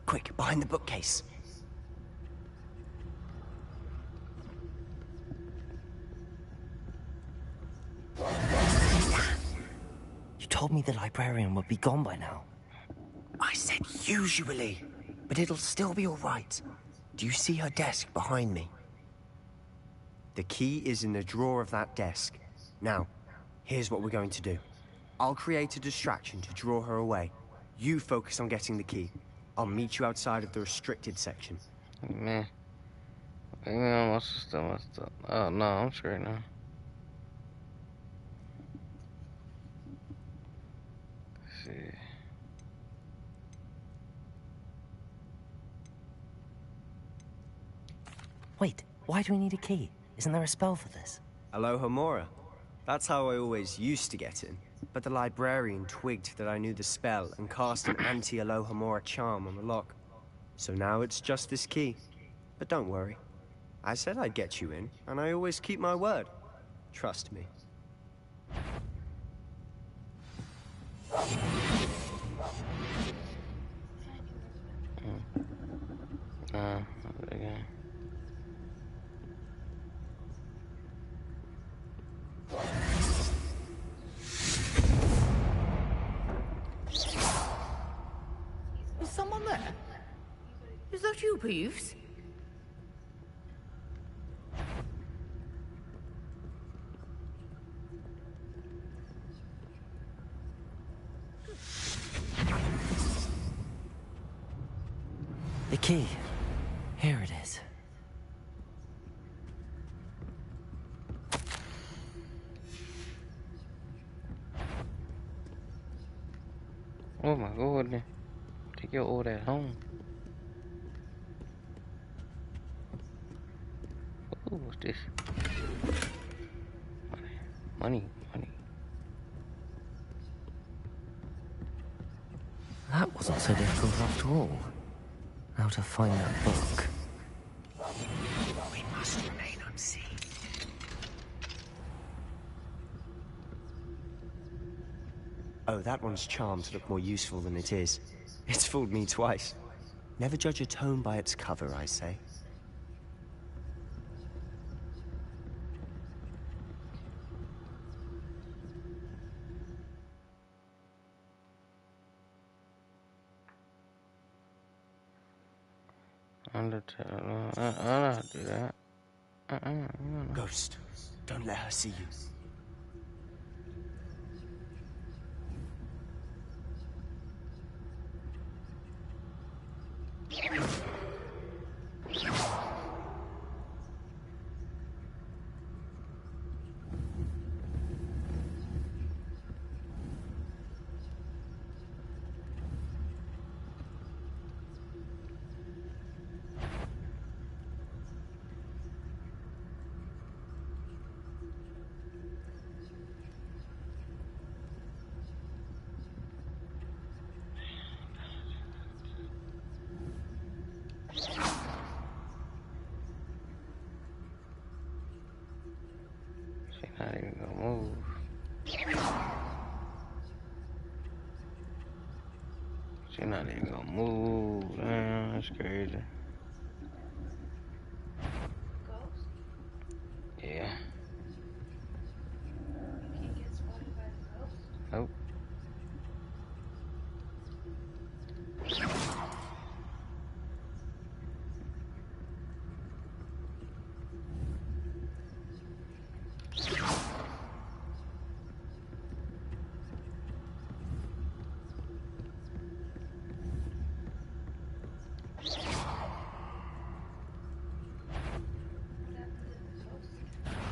Quick, behind the bookcase. You told me the librarian would be gone by now. I said usually, but it'll still be all right. Do you see her desk behind me? The key is in the drawer of that desk. Now, here's what we're going to do. I'll create a distraction to draw her away. You focus on getting the key. I'll meet you outside of the restricted section. Man. My system. Oh, no, I'm straight now. Let's see. Wait, why do we need a key? Isn't there a spell for this? Alohomora. That's how I always used to get in. But the librarian twigged that I knew the spell and cast an anti-Alohomora charm on the lock. So now it's just this key. But don't worry. I said I'd get you in, and I always keep my word. Trust me. Again. Is someone there? Is that you, Peeves? The key. Here it is. Oh my god. Take your old ass home. Oh, what's this? Money. That wasn't so difficult after all. How to find that book. We must remain unseen. Oh, that one's charmed to look more useful than it is. It's fooled me twice. Never judge a tome by its cover, I say. Undertale. I don't know how to do that. Ghost, don't let her see you. She's not even gonna move. She's not even gonna move. Man, that's crazy. Yeah. Nope.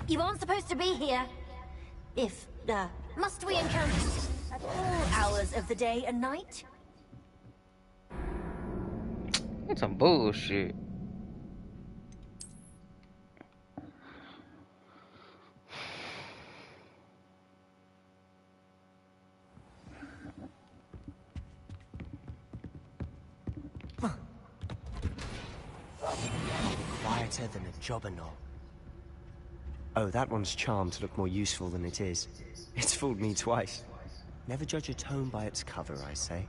You aren't supposed to be here. Must we encounter at all hours of the day and night? That's some bullshit. Quieter than a jobberknoll. Oh, that one's charmed to look more useful than it is. It's fooled me twice. Never judge a tome by its cover, I say.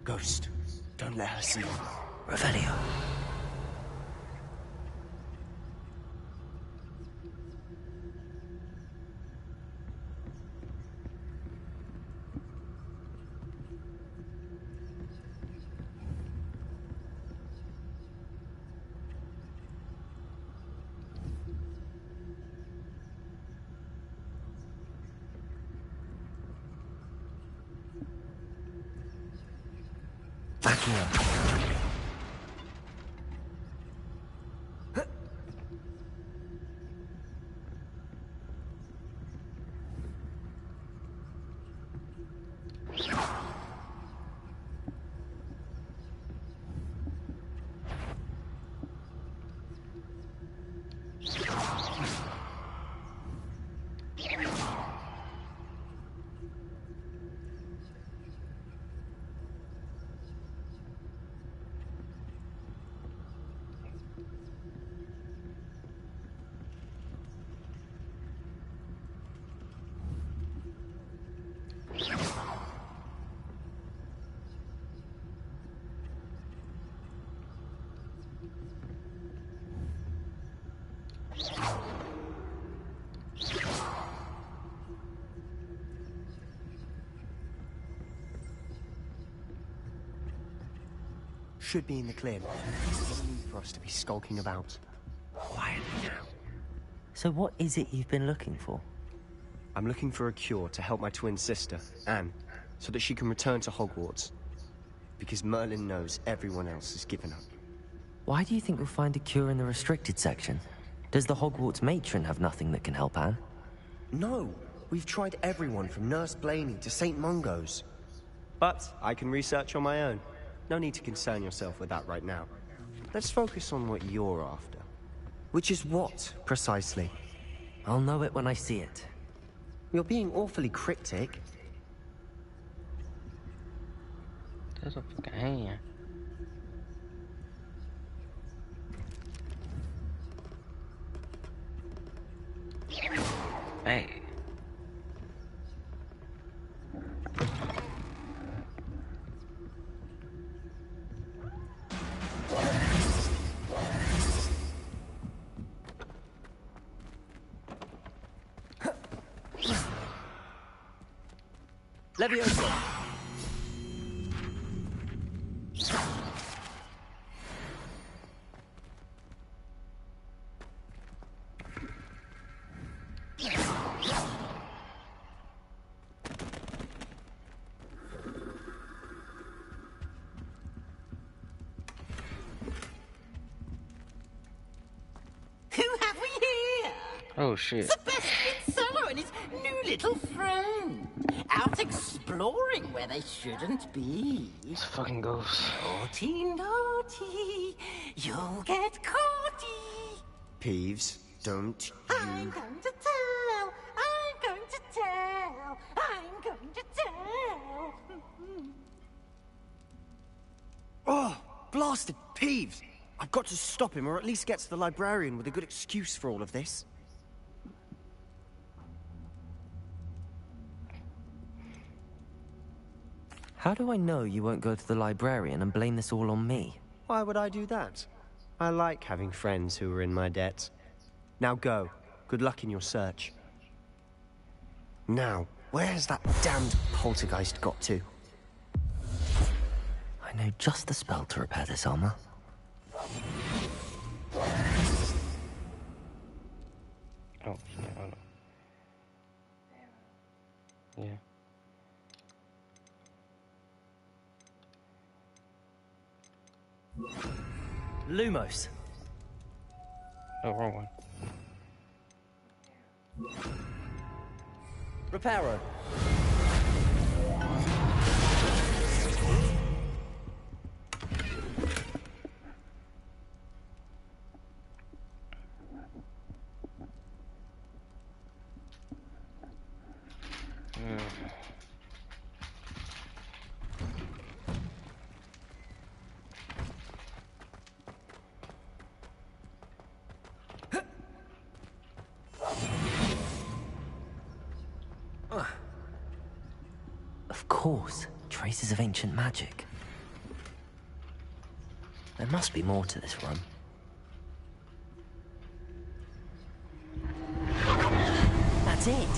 Ghost, don't let her see you. Revelio. Backing up. Should be in the clear. No need for us to be skulking about. Quietly now. So what is it you've been looking for? I'm looking for a cure to help my twin sister, Anne, so that she can return to Hogwarts. Because Merlin knows everyone else has given up. Why do you think we'll find a cure in the restricted section? Does the Hogwarts matron have nothing that can help Anne? No! We've tried everyone from Nurse Blaney to St. Mungo's. But I can research on my own. No need to concern yourself with that right now. Let's focus on what you're after. Which is what, precisely? I'll know it when I see it. You're being awfully cryptic. That's a fucking hand. Hey. Leviosa! Who have we here? Oh shit. Sebastian Cello and his new little friend. Out exploring where they shouldn't be. It's fucking ghost. Naughty, naughty. You'll get caughty. Peeves, don't I'm going to tell. I'm going to tell. I'm going to tell. Oh, blasted Peeves! I've got to stop him, or at least get to the librarian with a good excuse for all of this. How do I know you won't go to the librarian and blame this all on me? Why would I do that? I like having friends who are in my debt. Now go. Good luck in your search. Now, where's that damned poltergeist got to? I know just the spell to repair this armor. Oh, shit, hold on. Yeah. Lumos. Oh, wrong one. Reparo. Of course, traces of ancient magic. There must be more to this room. That's it!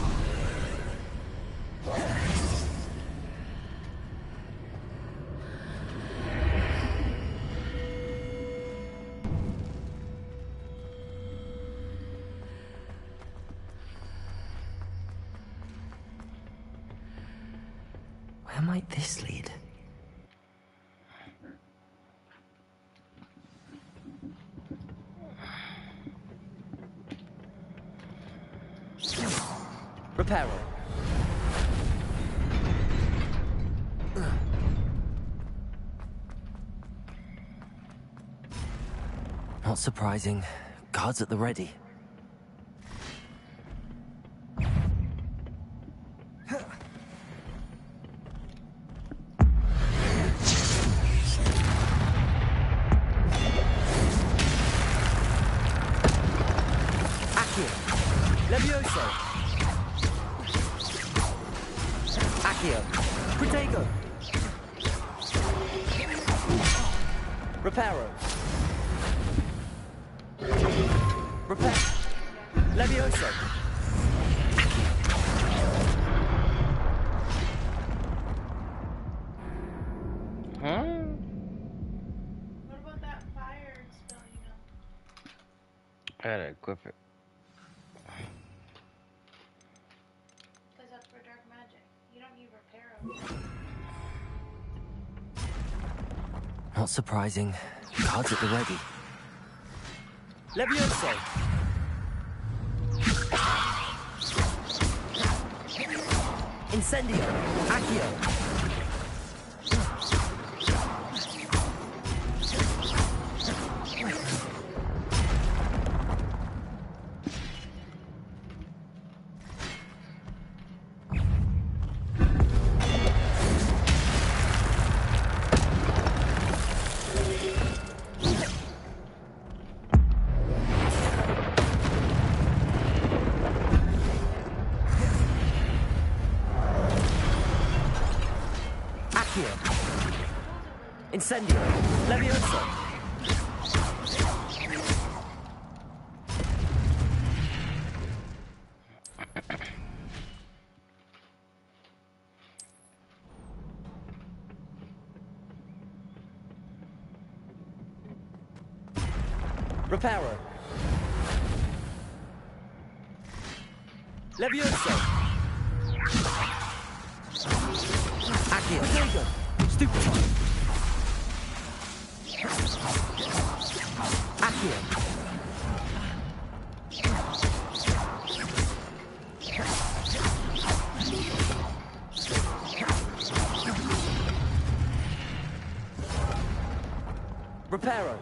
Where might this lead? Reparo. Not surprising. Guards at the ready. Levioso! Accio! Protego! Reparo! Repair! Levioso! Huh? What about that fire spell, you know? I gotta equip it. Because that's for dark magic. You don't need Reparo. Not surprising. Guards at the ready. Levioso! Incendio! Accio! Incendio! Levioso! Reparo! Levioso! Accio! Protego! Stupefy! Accio! Reparo!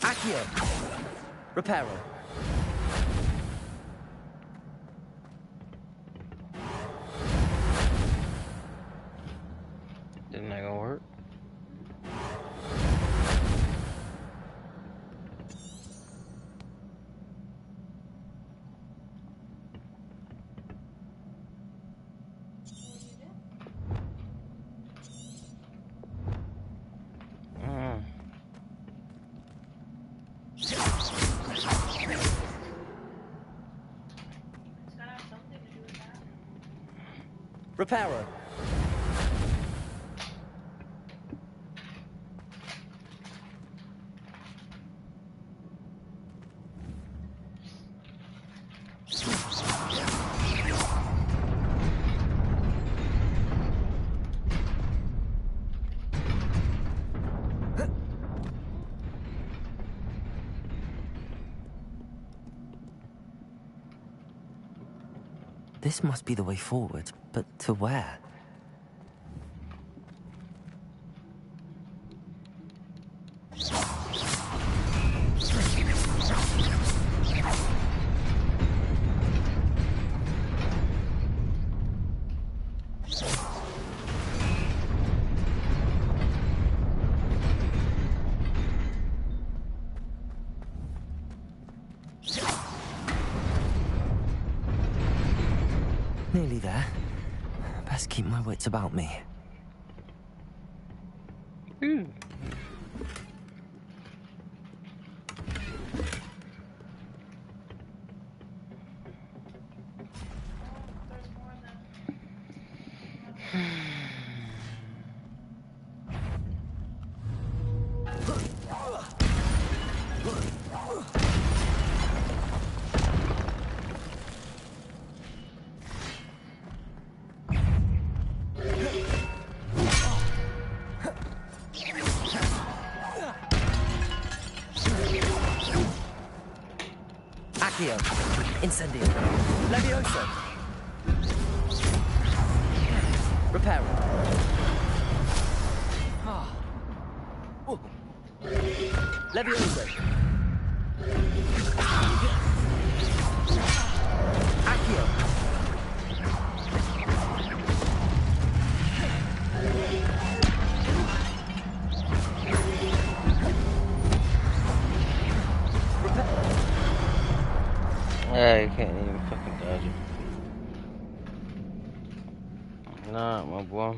Accio! Reparo! Didn't that gonna work? Reparo! This must be the way forward, but to where? Nearly there. Best keep my wits about me. Accio. Incendio. Levioso. Reparo. Levioso. Accio. I can't even fucking dodge it. Nah, my boy.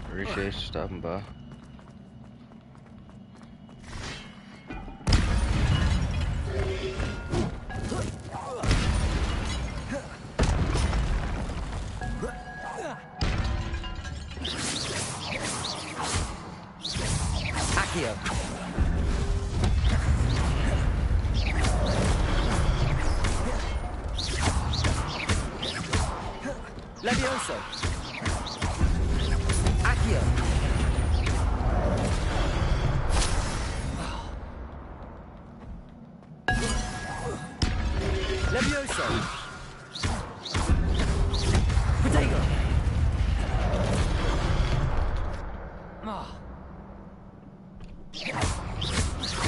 Appreciate you stopping by. Accio. Levioso. Accio. Levioso. Protego.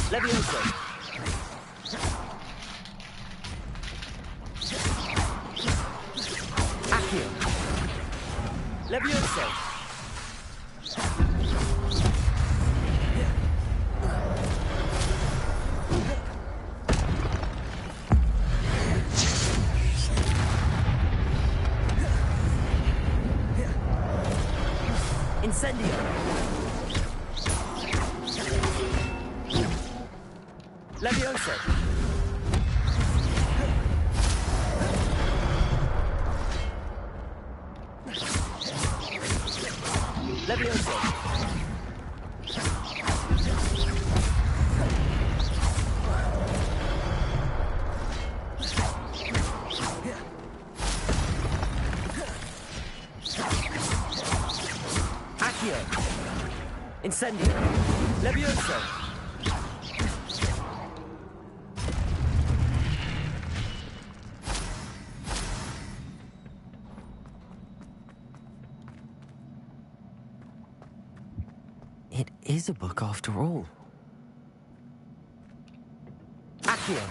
Levioso. Accio. Levioso. Incendio. Levioso. Levioso. Accio. Incendio. Levioso. It is a book after all. Accio.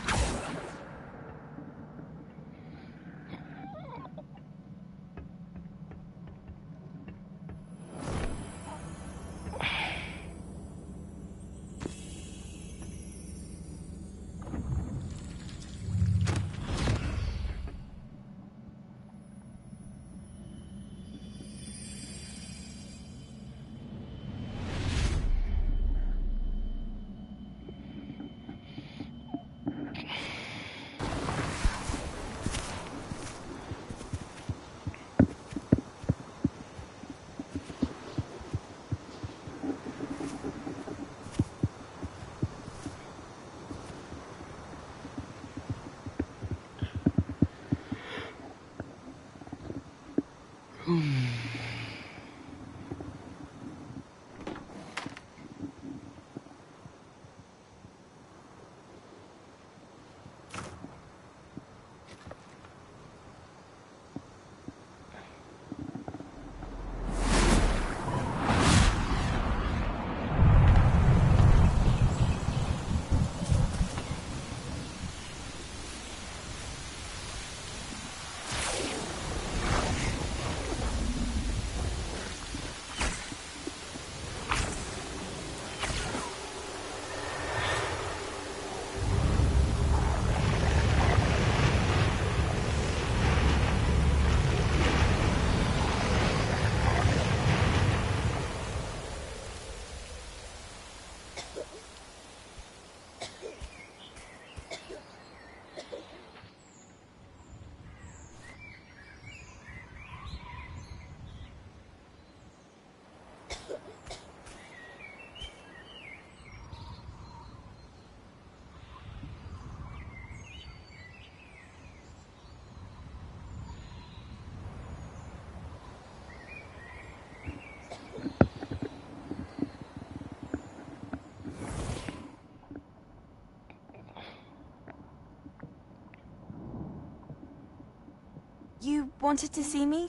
wanted to see me?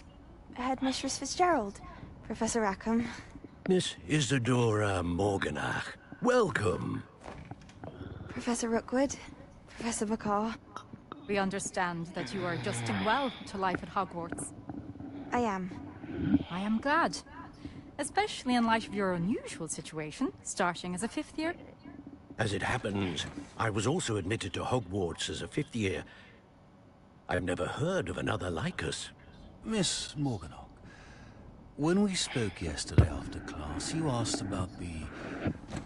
Headmistress Fitzgerald, Professor Rackham. Miss Isadora Morganach, welcome. Professor Rookwood, Professor Bakar. We understand that you are adjusting well to life at Hogwarts. I am. I am glad. Especially in light of your unusual situation, starting as a 5th year. As it happens, I was also admitted to Hogwarts as a 5th year. I've never heard of another like us. Miss Morganach, when we spoke yesterday after class, you asked about the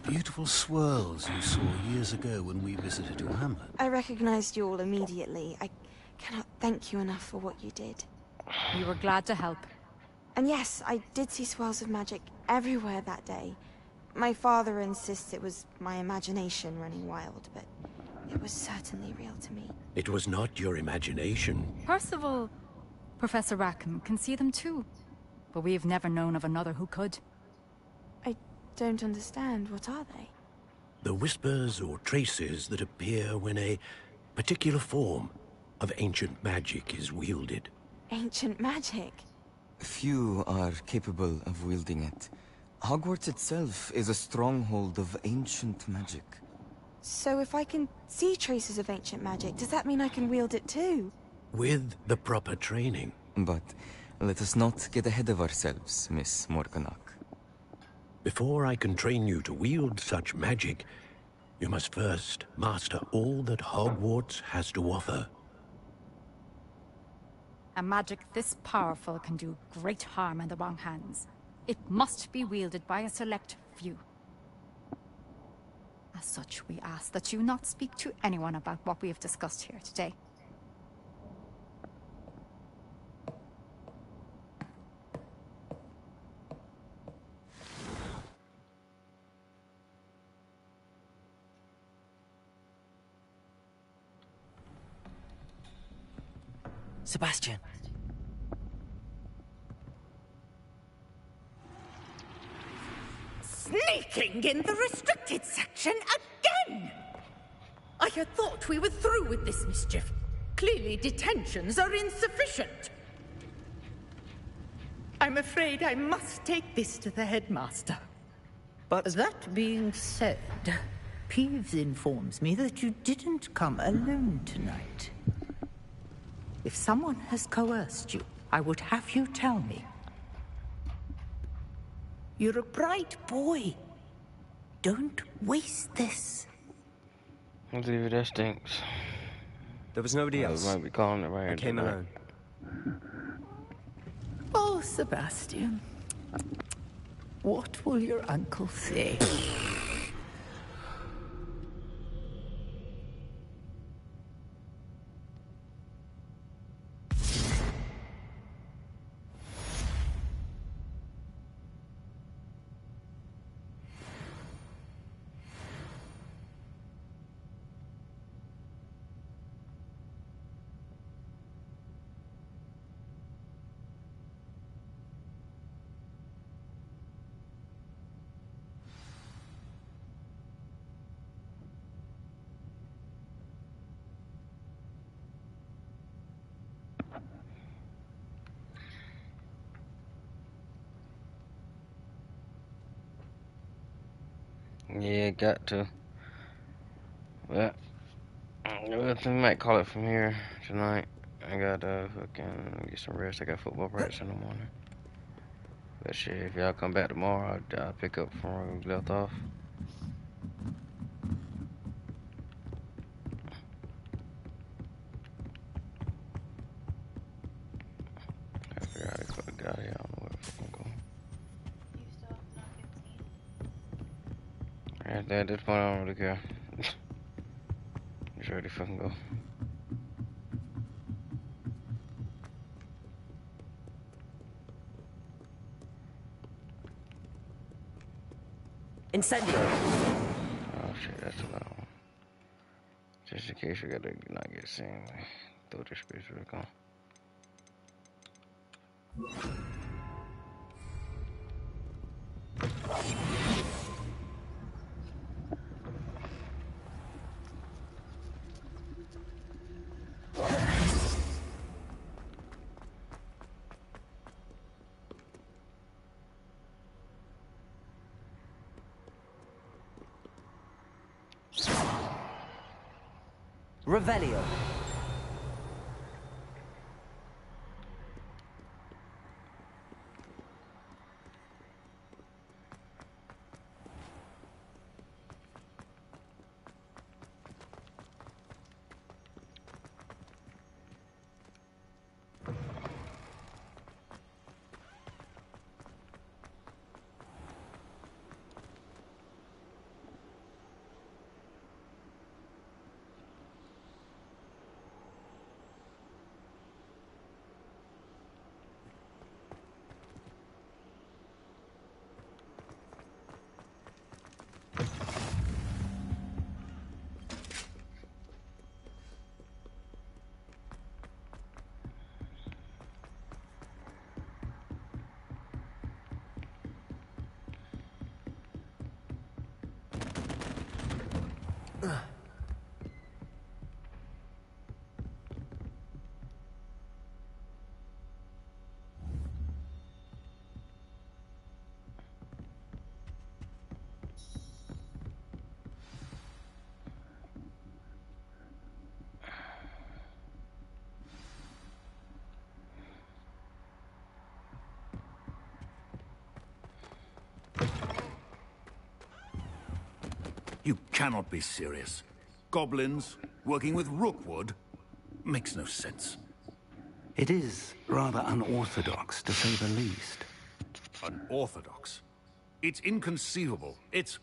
beautiful swirls you saw years ago when we visited your hamlet. I recognized you all immediately. I cannot thank you enough for what you did. We were glad to help. And yes, I did see swirls of magic everywhere that day. My father insists it was my imagination running wild, but it was certainly real to me. It was not your imagination. Percival, Professor Rackham can see them too. But we have never known of another who could. I don't understand. What are they? The whispers or traces that appear when a particular form of ancient magic is wielded. Ancient magic? Few are capable of wielding it. Hogwarts itself is a stronghold of ancient magic. So if I can see traces of ancient magic, does that mean I can wield it too? With the proper training. But let us not get ahead of ourselves, Miss Morganach. Before I can train you to wield such magic, you must first master all that Hogwarts has to offer. A magic this powerful can do great harm in the wrong hands. It must be wielded by a select few. As such, we ask that you not speak to anyone about what we have discussed here today. Sebastian. Sneaking in the restricted section again! I had thought we were through with this mischief. Clearly detentions are insufficient. I'm afraid I must take this to the headmaster. But that being said, Peeves informs me that you didn't come alone tonight. If someone has coerced you, I would have you tell me. You're a bright boy. Don't waste this. Dude, that stinks. There was nobody else. I might be calling it right here. I came alone. Oh, Sebastian. What will your uncle say? Yeah, got to. But we might call it from here tonight. I gotta fucking get some rest. I got football practice in the morning. But shit, if y'all come back tomorrow, I'll pick up from where we left off. I figure out how to get out of here. I don't know where the fuck I'm going. At this point, I don't really care. Just ready to fucking go. Incendio! Oh shit, that's a loud one. Just in case we gotta not get seen. Throw this space real quick. Revelio. You cannot be serious. Goblins working with Rookwood makes no sense. It is rather unorthodox, to say the least. Unorthodox? It's inconceivable. It's...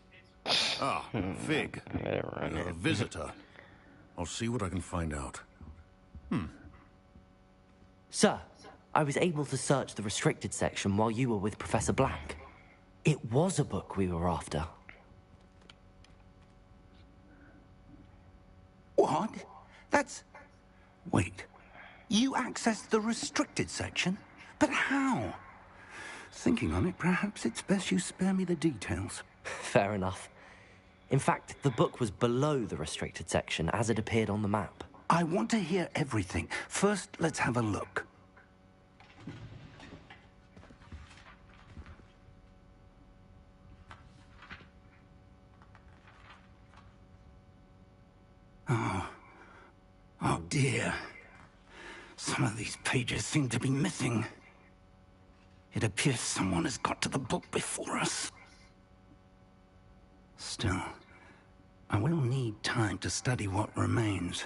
Ah, Fig. You're a visitor. I'll see what I can find out. Sir, I was able to search the restricted section while you were with Professor Black. It was a book we were after. What? That's... Wait. You accessed the restricted section? But how? Thinking on it, perhaps it's best you spare me the details. Fair enough. In fact, the book was below the restricted section as it appeared on the map. I want to hear everything. First, let's have a look. Oh dear. Some of these pages seem to be missing. It appears someone has got to the book before us. Still, I will need time to study what remains.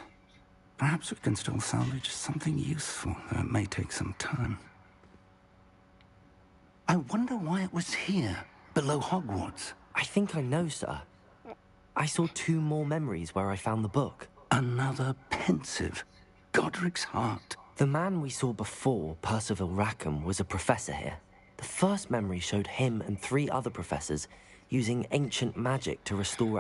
Perhaps we can still salvage something useful, though it may take some time. I wonder why it was here, below Hogwarts. I think I know, sir. I saw 2 more memories where I found the book. Another pensive. Godric's heart. The man we saw before, Percival Rackham, was a professor here. The first memory showed him and 3 other professors using ancient magic to restore a